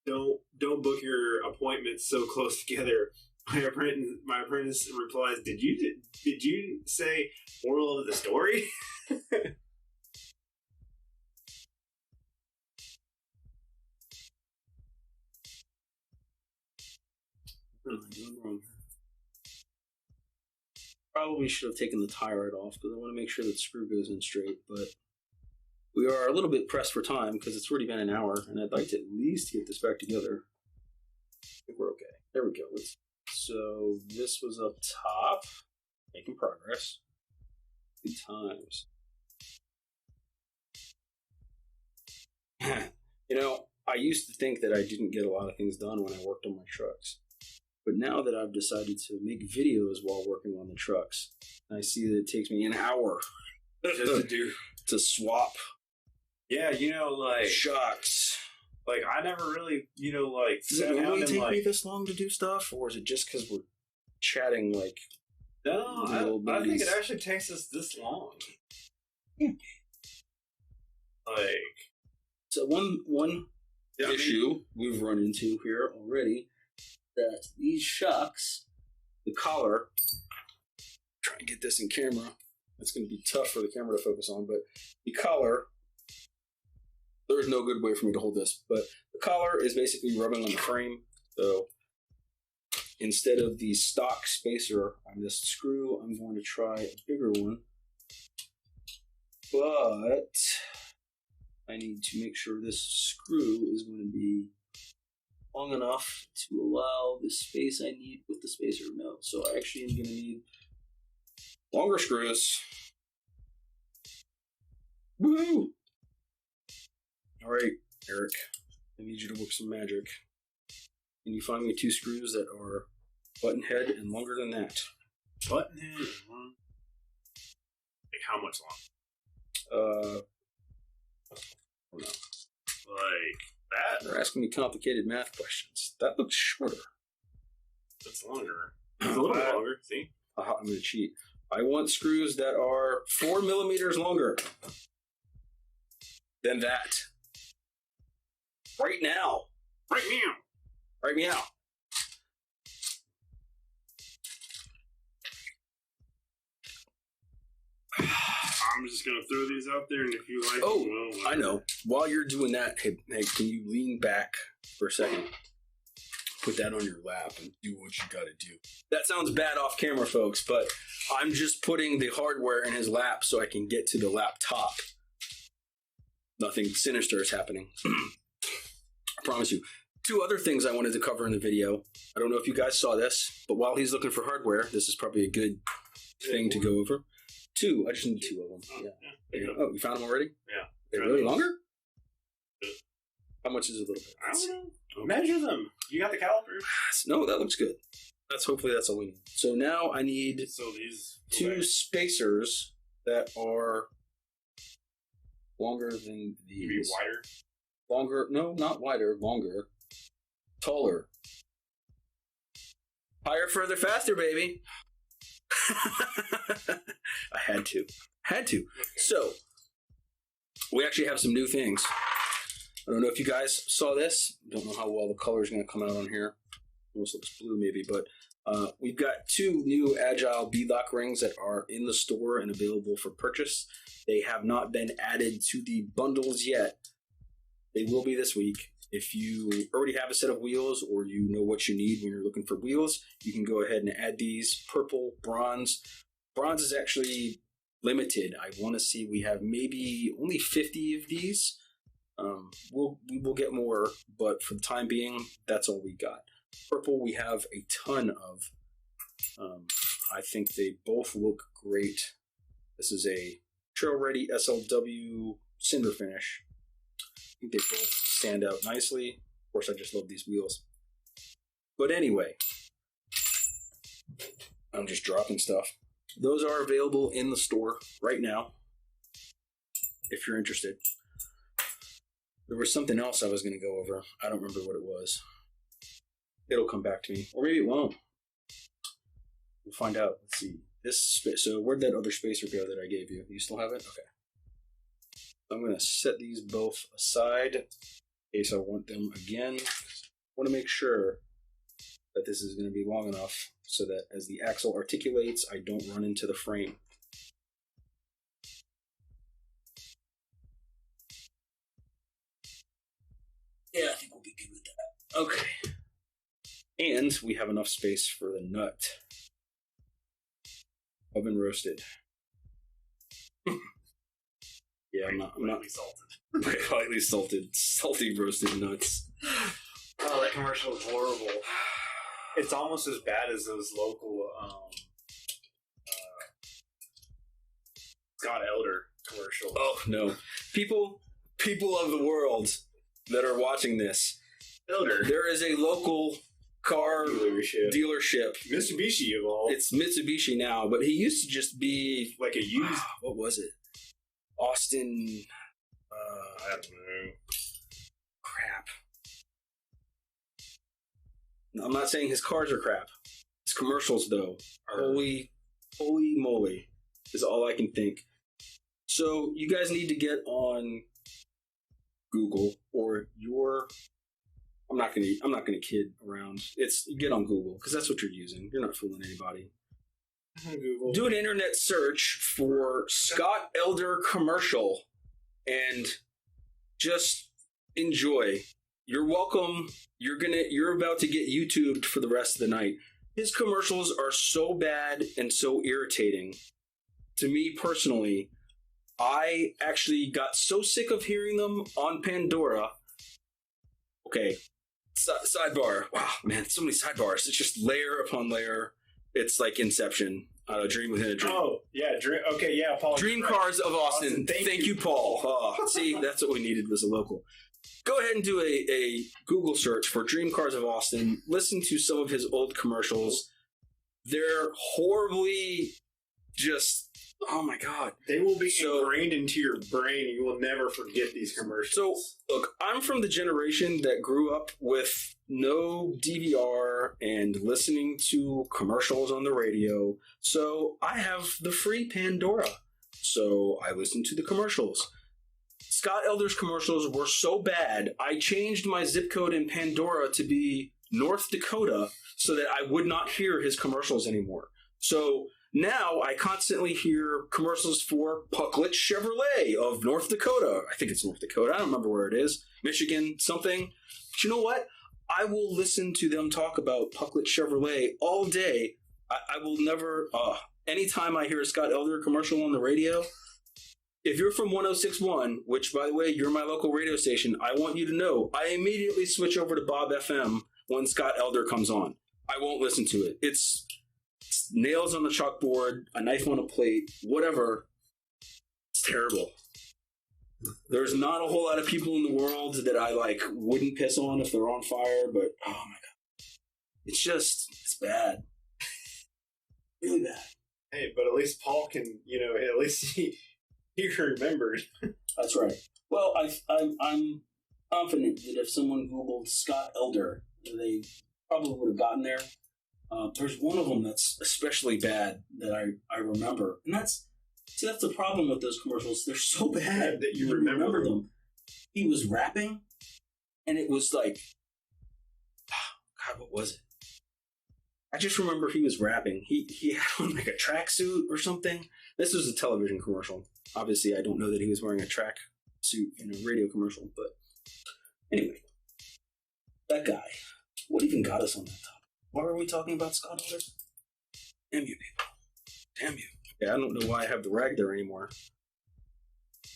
Don't book your appointments so close together. My apprentice replies, "Did you say moral of the story?"
What am I doing wrong? Probably should have taken the tie rod off because I want to make sure that the screw goes in straight, but we are a little bit pressed for time because it's already been an hour, and I'd like to at least get this back together. I think we're okay. There we go. So this was up top, making progress. Good times. I used to think that I didn't get a lot of things done when I worked on my trucks. But now that I've decided to make videos while working on the trucks, I see that it takes me an hour
just
to swap.
Yeah,
shocks.
Like I never really,
Does it really take me this long to do stuff, or is it just because we're chatting like?
No, I think it actually takes us this long.
So one issue we've run into here already, that these shocks, the collar, trying to get this in camera, it's going to be tough for the camera to focus on, but the collar, there's no good way for me to hold this, but the collar is basically rubbing on the frame, so instead of the stock spacer on this screw, I'm going to try a bigger one, but I need to make sure this screw is going to be long enough to allow the space I need with the spacer. No, so I actually am going to need longer screws. Woo! All right, Eric, I need you to work some magic. Can you find me 2 screws that are button head and longer than that?
Button head and long? Like how much long?
I don't know.
Like that?
You're asking me complicated math questions. That looks shorter.
That's longer. It's a little bit longer. See?
I'm going to cheat. I want screws that are 4 millimeters longer than that. Right now.
Right now.
Right meow.
I'm just going to throw these out there, and if you like
them,
well,
I know. While you're doing that, hey, can you lean back for a second? Put that on your lap and do what you got to do. That sounds bad off camera, folks, but I'm just putting the hardware in his lap so I can get to the laptop. Nothing sinister is happening. I promise you. 2 other things I wanted to cover in the video. I don't know if you guys saw this, but while he's looking for hardware, this is probably a good thing to go over. 2. I just need 2 of them. Yeah. Oh, you found them already?
Yeah.
They're really longer? How much is a little bit?
I don't know. Measure them. You got the calipers?
No, that looks good. Hopefully that's all we need. So now I need
these
2 spacers that are longer than these.
Maybe wider?
Longer? No, not wider. Longer. Taller. Higher, further, faster, baby. I had to. Okay. So, we actually have some new things. I don't know if you guys saw this. Don't know how well the color is going to come out on here. Almost looks blue maybe, but we've got 2 new Agile beadlock rings that are in the store and available for purchase. They have not been added to the bundles yet. They will be this week. If you already have a set of wheels or you know what you need when you're looking for wheels, you can go ahead and add these. Purple, bronze. Bronze is actually limited. I want to see, we have maybe only 50 of these. We will get more, but for the time being, that's all we got. Purple, we have a ton of. I think they both look great. This is a Trail Ready SLW cinder finish. I think they both stand out nicely. Of course, I just love these wheels. But anyway, I'm just dropping stuff. Those are available in the store right now, if you're interested. There was something else I was going to go over. I don't remember what it was. It'll come back to me. Or maybe it won't. We'll find out. Let's see. So where'd that other spacer go that I gave you? You still have it? Okay. I'm going to set these both aside in case I want them again. I want to make sure that this is going to be long enough so that as the axle articulates, I don't run into the frame. Yeah, I think we'll be good with that. Okay. And we have enough space for the nut. Oven roasted. Yeah, I'm not salted. Lightly salted. Salty roasted nuts.
Oh, that commercial is horrible. It's almost as bad as those local Scott Elder commercials.
Oh, no. People of the world that are watching this,
Elder.
there is a local car dealership.
Mitsubishi of all.
It's Mitsubishi now, but he used to just be
like a used.
What was it? Austin.
I don't know.
Crap. I'm not saying his cars are crap. His commercials, though, are holy moly, is all I can think. So you guys need to get on Google or your. I'm not gonna kid around. Get on Google because that's what you're using. You're not fooling anybody.
Google.
Do an internet search for Scott Elder commercial and just enjoy. You're welcome. You're about to get YouTubed for the rest of the night. His commercials are so bad and so irritating. To me personally, I actually got so sick of hearing them on Pandora. Okay. Sidebar. Wow, man, so many sidebars. It's just layer upon layer. It's like Inception. A dream within a dream.
Oh, yeah. Okay, yeah, Paul.
Dream Cars of Austin. Thank you, Paul. See, that's what we needed was a local. Go ahead and do a Google search for Dream Cars of Austin. Listen to some of his old commercials. They're horribly just... Oh my God.
They will be ingrained into your brain. You will never forget these commercials.
So, look, I'm from the generation that grew up with no DVR and listening to commercials on the radio. So, I have the free Pandora. So, I listen to the commercials. Scott Elder's commercials were so bad, I changed my zip code in Pandora to be North Dakota so that I would not hear his commercials anymore. So... now I constantly hear commercials for Pucklet Chevrolet of North Dakota. I think it's North Dakota. I don't remember where it is. Michigan, something. But you know what? I will listen to them talk about Pucklet Chevrolet all day. I will never... anytime I hear a Scott Elder commercial on the radio, if you're from 106.1, which, by the way, you're my local radio station, I want you to know I immediately switch over to Bob FM when Scott Elder comes on. I won't listen to it. It's nails on the chalkboard, a knife on a plate, whatever. It's terrible. There's not a whole lot of people in the world that I wouldn't piss on if they're on fire, but oh my God. It's bad. Really bad.
Hey, but at least Paul can, at least he remembered.
That's right. Well, I'm confident that if someone Googled Scott Elder, they probably would have gotten there. There's one of them that's especially bad that I remember. And that's the problem with those commercials. They're so bad
that you remember
them. He was rapping, and it was like, God, what was it? I just remember he was rapping. He had on like a tracksuit or something. This was a television commercial. Obviously, I don't know that he was wearing a tracksuit in a radio commercial, but anyway. That guy. What even got us on that topic? Why are we talking about Scott Elder? Damn you, people. Damn you. Yeah, I don't know why I have the rag there anymore.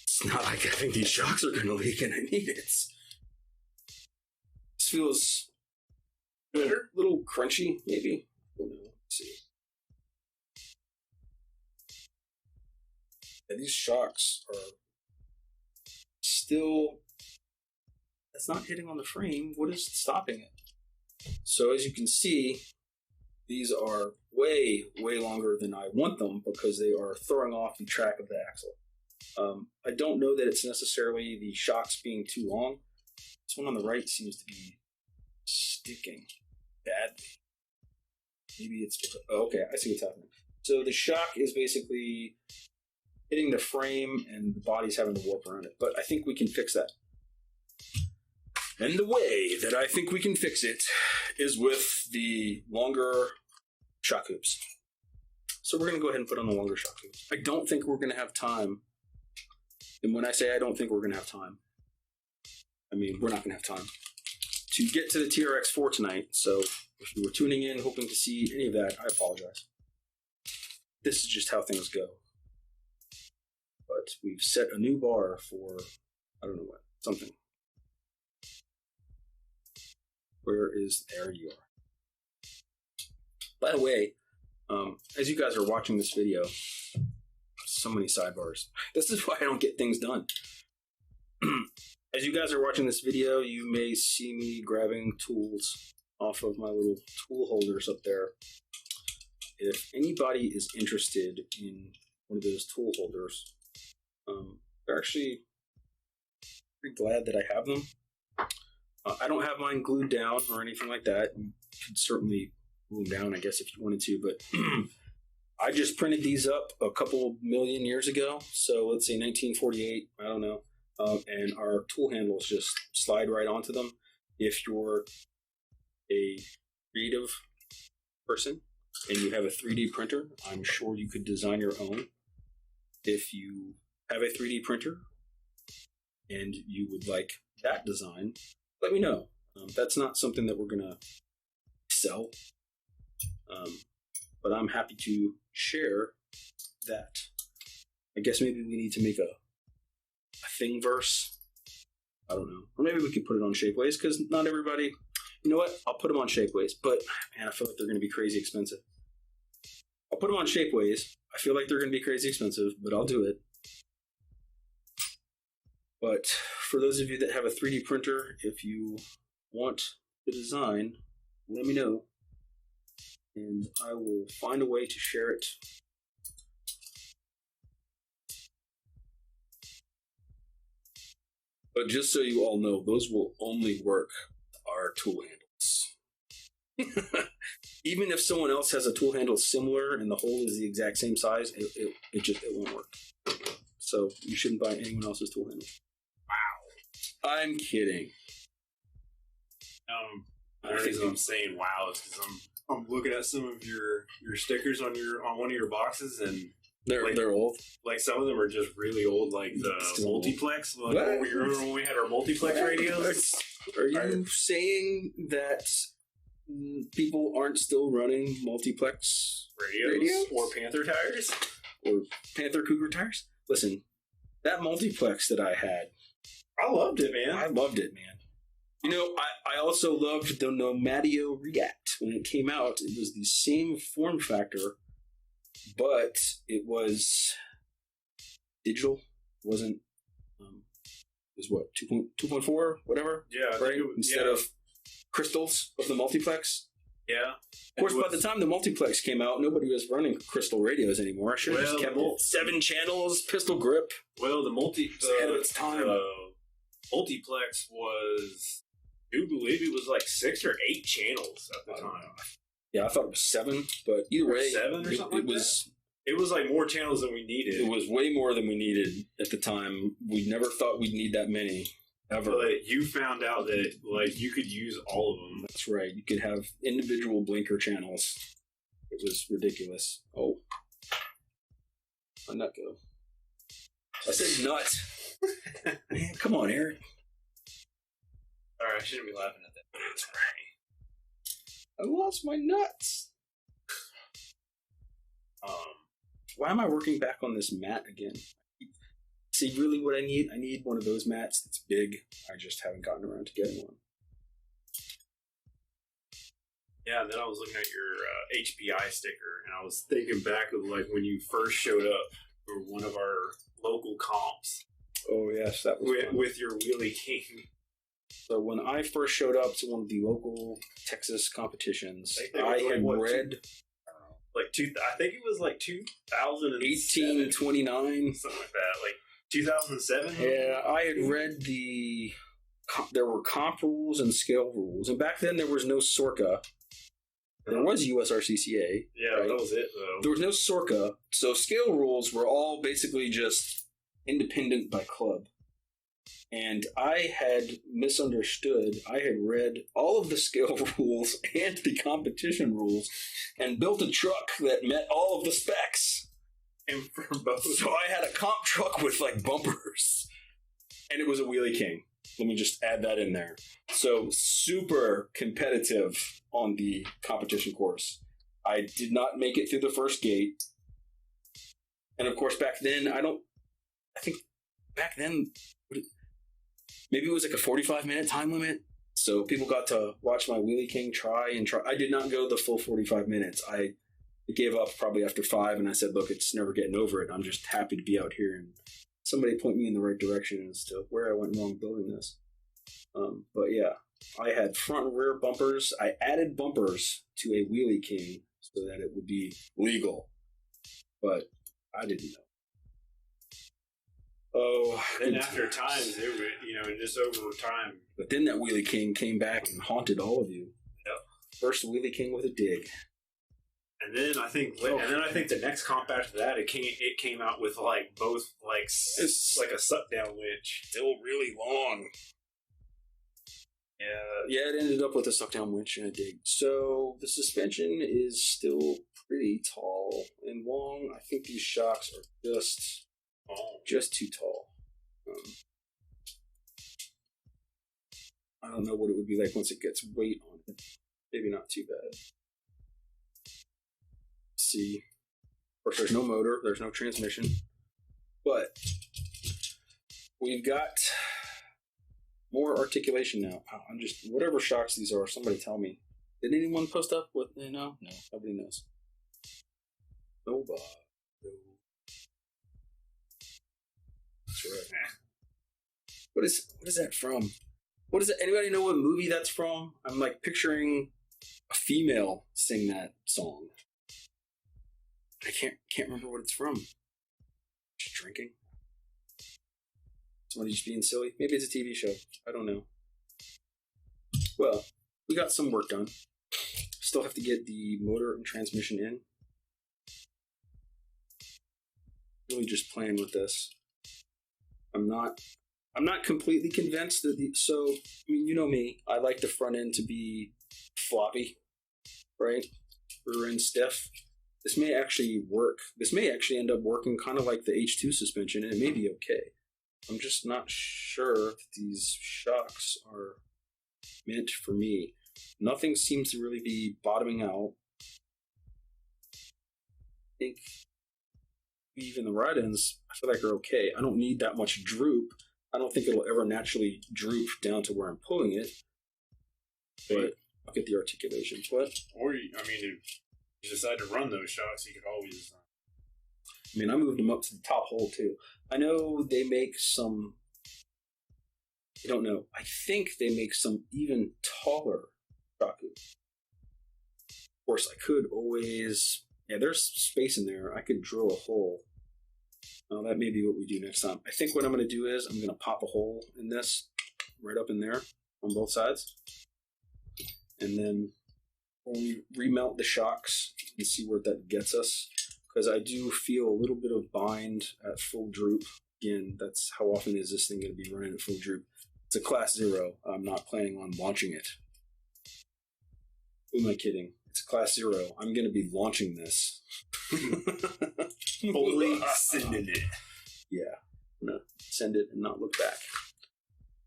It's not like I think these shocks are going to leak and I need it. This feels better. A little crunchy, maybe. I don't know. Let's see. Yeah, these shocks are still... That's not hitting on the frame. What is stopping it? So as you can see, these are way, way longer than I want them because they are throwing off the track of the axle. I don't know that it's necessarily the shocks being too long. This one on the right seems to be sticking badly. Maybe it's... Oh, okay, I see what's happening. So the shock is basically hitting the frame and the body's having to warp around it. But I think we can fix that. And the way that I think we can fix it is with the longer shock hoops. So we're going to go ahead and put on the longer shock hoops. I don't think we're going to have time. And when I say I don't think we're going to have time, I mean we're not going to have time to get to the TRX4 tonight. So if you were tuning in hoping to see any of that, I apologize. This is just how things go. But we've set a new bar for, I don't know what, something. Where is, there you are. By the way, as you guys are watching this video, so many sidebars. This is why I don't get things done. As you guys are watching this video, you may see me grabbing tools off of my little tool holders up there. If anybody is interested in one of those tool holders, they're actually pretty glad that I have them. I don't have mine glued down or anything like that. You could certainly glue them down, I guess, if you wanted to, but I just printed these up a couple million years ago. So let's say 1948, I don't know. And our tool handles just slide right onto them. If you're a creative person and you have a 3D printer, I'm sure you could design your own. If you have a 3D printer and you would like that design, let me know. That's not something that we're going to sell, but I'm happy to share that. I guess maybe we need to make a Thingiverse. I don't know. Or maybe we could put it on Shapeways, because not everybody... You know what? I'll put them on Shapeways, but man, I feel like they're going to be crazy expensive. I'll put them on Shapeways. I feel like they're going to be crazy expensive, but I'll do it. But for those of you that have a 3D printer, if you want the design, let me know, and I will find a way to share it. But just so you all know, those will only work with our tool handles. Even if someone else has a tool handle similar and the hole is the exact same size, it won't work. So you shouldn't buy anyone else's tool handle. Wow. I'm kidding.
The reason I'm saying wow is because I'm looking at some of your stickers on one of your boxes, and
they're old.
Like some of them are just really old, like the multiplex. Like remember when we had our multiplex radios?
Are you saying that people aren't still running multiplex radios?
Or Panther tires?
Or Panther Cougar tires? Listen, that multiplex that I had,
I loved it, man.
I loved it, man. You know, I also loved the Nomadio React. When it came out, it was the same form factor, but it was digital. It wasn't, it was what, 2.4, whatever?
Yeah.
Right? Instead of crystals of the multiplex.
Yeah.
Of course, by the time the multiplex came out, nobody was running crystal radios anymore. I should have just kept it 7 channels, pistol grip.
Well, the
ahead of its time.
Multiplex was, I do believe it was like 6 or 8 channels at the time.
Yeah, I thought it was 7, but either way,
7 or something. It was like more channels than we needed.
It was way more than we needed at the time. We never thought we'd need that many ever.
But you found out that like you could use all of them.
That's right. You could have individual blinker channels. It was ridiculous. Oh, my nut go. I said nut. Man, come on, Eric.
Sorry, I shouldn't be laughing at that.
That's right. I lost my nuts. Why am I working back on this mat again? See, really what I need? I need one of those mats that's big. I just haven't gotten around to getting one.
Yeah, and then I was looking at your HPI sticker, and I was thinking back of like when you first showed up for one of our local comps.
Oh, yes, that was
with your Wheelie King.
So when I first showed up to one of the local Texas competitions, I had read...
I think it was like 2007.
1829.
Something like that. Like 2007?
Yeah, I had read there were comp rules and scale rules. And back then there was no SORCA. There was USRCCA.
Yeah, right? That was it, though.
There was no SORCA. So scale rules were all basically just independent by club. And I had misunderstood. I had read all of the scale rules and the competition rules and built a truck that met all of the specs.
And for both.
So I had a comp truck with like bumpers. And it was a Wheelie King. Let me just add that in there. So super competitive on the competition course. I did not make it through the first gate. And of course, back then, maybe it was like a 45-minute time limit. So people got to watch my Wheelie King try. I did not go the full 45 minutes. I gave up probably after 5, and I said, look, it's never getting over it. I'm just happy to be out here and somebody point me in the right direction as to where I went wrong building this. But yeah, I had front and rear bumpers. I added bumpers to a Wheelie King so that it would be legal. But I didn't know. Oh,
then after times, it would, just over time.
But then that Wheelie King came back and haunted all of you.
Yep.
First Wheelie King with a dig.
And then I think the next comp after that, it came out with like both it's like a suck down winch,
still really long. Yeah, it ended up with a suck down winch and a dig. So the suspension is still pretty tall and long. I think these shocks are just too tall. I don't know what it would be like once it gets weight on it. Maybe not too bad. See, of course, there's no motor, there's no transmission, but we've got more articulation now. I'm just whatever shocks these are. Somebody tell me. Did anyone post up what they know? No, nobody knows. Nobody. No. That's right. What is that from? What is it? Anybody know what movie that's from? I'm like picturing a female sing that song. I can't remember what it's from. Just drinking. Somebody just being silly. Maybe it's a TV show. I don't know. Well, we got some work done. Still have to get the motor and transmission in. Really just playing with this. I'm not completely convinced that you know me. I like the front end to be floppy, right? Rear end stiff. This may actually work. This may actually end up working kind of like the H2 suspension, and it may be okay. I'm just not sure if these shocks are meant for me. Nothing seems to really be bottoming out. I think even the ride ends, I feel like are okay. I don't need that much droop. I don't think it'll ever naturally droop down to where I'm pulling it. But I'll get the articulation. If you decide to run those shocks, you could always... I moved them up to the top hole, too. I know they make some... I don't know. I think they make some even taller shock hoops. Of course, I could always... Yeah, there's space in there. I could drill a hole. Well, that may be what we do next time. I think what I'm going to do is I'm going to pop a hole in this, right up in there, on both sides. And then when we remount the shocks, and see where that gets us. Because I do feel a little bit of bind at full droop. Again, that's how often is this thing going to be running at full droop. It's a class 0. I'm not planning on launching it. Who am I kidding? It's a class 0. I'm going to be launching this.
Fully sending it.
Yeah. I'm going to send it and not look back.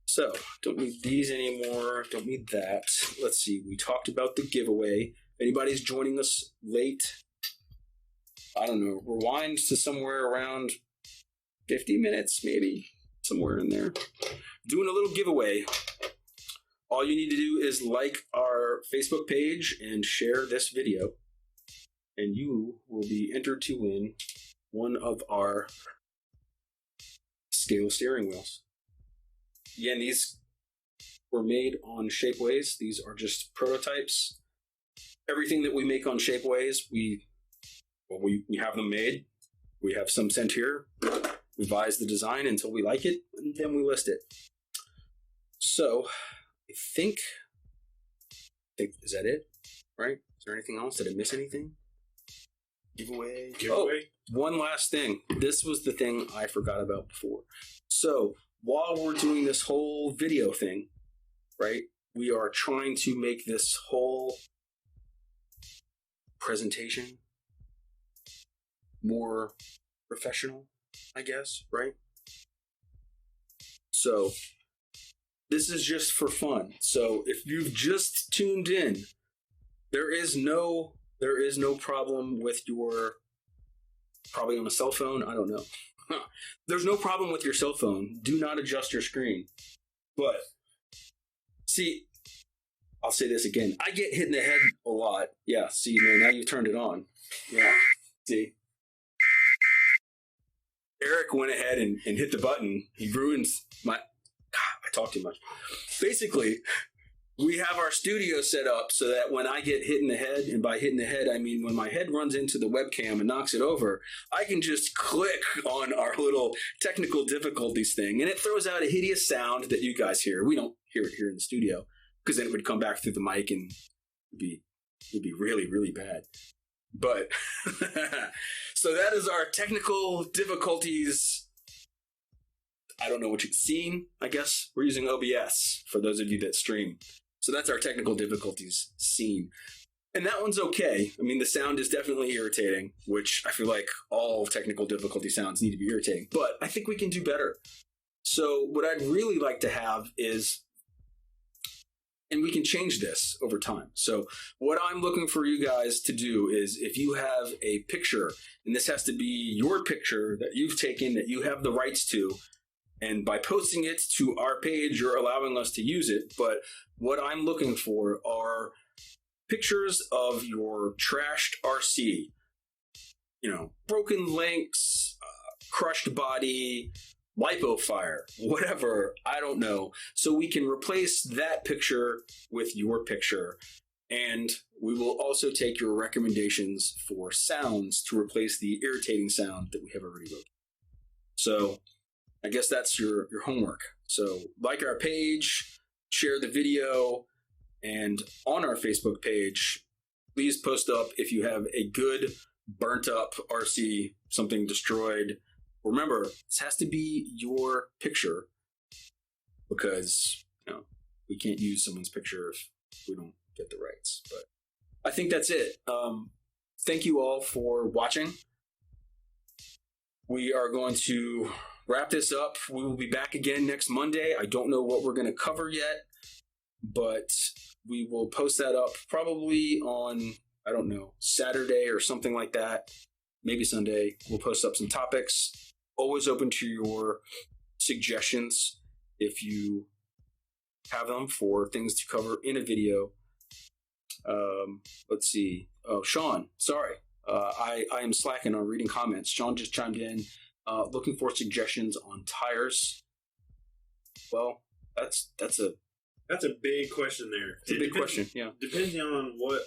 So, don't need these anymore. Don't need that. Let's see. We talked about the giveaway. If anybody's joining us late, I don't know, rewind to somewhere around 50 minutes, maybe. Somewhere in there. Doing a little giveaway. All you need to do is like our Facebook page and share this video. And you will be entered to win one of our scale steering wheels. Again, these were made on Shapeways. These are just prototypes. Everything that we make on Shapeways, we have them made. We have some sent here. Revise the design until we like it, and then we list it. So, I think is that it? Right? Is there anything else? Did I miss anything? Giveaway. Oh, one last thing. This was the thing I forgot about before. So, while we're doing this whole video thing, right, we are trying to make this whole presentation more professional, I guess, right? So this is just for fun. So if you've just tuned in, there is no problem with your, probably on a cell phone, I don't know. There's no problem with your cell phone. Do not adjust your screen. But see, I'll say this again. I get hit in the head a lot. Yeah, see, man, now you've turned it on. Yeah, see. Eric went ahead and hit the button. He ruins my... God, I talk too much. Basically, we have our studio set up so that when I get hit in the head, and by hit in the head, I mean when my head runs into the webcam and knocks it over, I can just click on our little technical difficulties thing, and it throws out a hideous sound that you guys hear. We don't hear it here in the studio, because then it would come back through the mic and it would be really, really bad. But so that is our technical difficulties. I don't know what you've seen, I guess. We're using OBS for those of you that stream. So that's our technical difficulties scene. And that one's okay. I mean, the sound is definitely irritating, which I feel like all technical difficulty sounds need to be irritating. But I think we can do better. So what I'd really like to have is, and we can change this over time. So what I'm looking for you guys to do is, if you have a picture, and this has to be your picture that you've taken, that you have the rights to, and by posting it to our page, you're allowing us to use it. But what I'm looking for are pictures of your trashed RC, you know, broken links, crushed body, lipo fire, whatever, I don't know. So we can replace that picture with your picture. And we will also take your recommendations for sounds to replace the irritating sound that we have already wrote. So I guess that's your homework. So like our page, share the video, and on our Facebook page, please post up if you have a good burnt up RC, something destroyed. Remember, this has to be your picture, because, you know, we can't use someone's picture if we don't get the rights. But I think that's it. Thank you all for watching. We are going to wrap this up. We will be back again next Monday. I don't know what we're going to cover yet, but we will post that up probably on, I don't know, Saturday or something like that. Maybe Sunday. We'll post up some topics. Always open to your suggestions if you have them for things to cover in a video. Let's see. Oh, Sean, sorry. I am slacking on reading comments. Sean just chimed in, looking for suggestions on tires. Well, that's a
big question there.
It's a big question, yeah.
Depending on what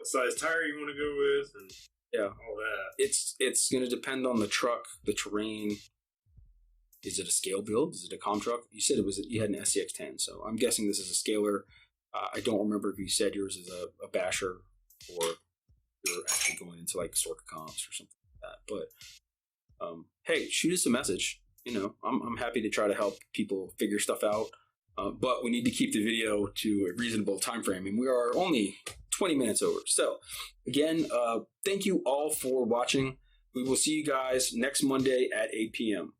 size tire you want to go with, and
yeah,
all that.
It's going to depend on the truck, the terrain. Is it a scale build? Is it a com truck? You said you had an SCX-10, so I'm guessing this is a scaler. I don't remember if you said yours is a basher or you're actually going into like Sorka comps or something like that. But hey, shoot us a message. You know, I'm happy to try to help people figure stuff out. But we need to keep the video to a reasonable time frame, and we are only 20 minutes over. So, again, thank you all for watching. We will see you guys next Monday at 8 p.m.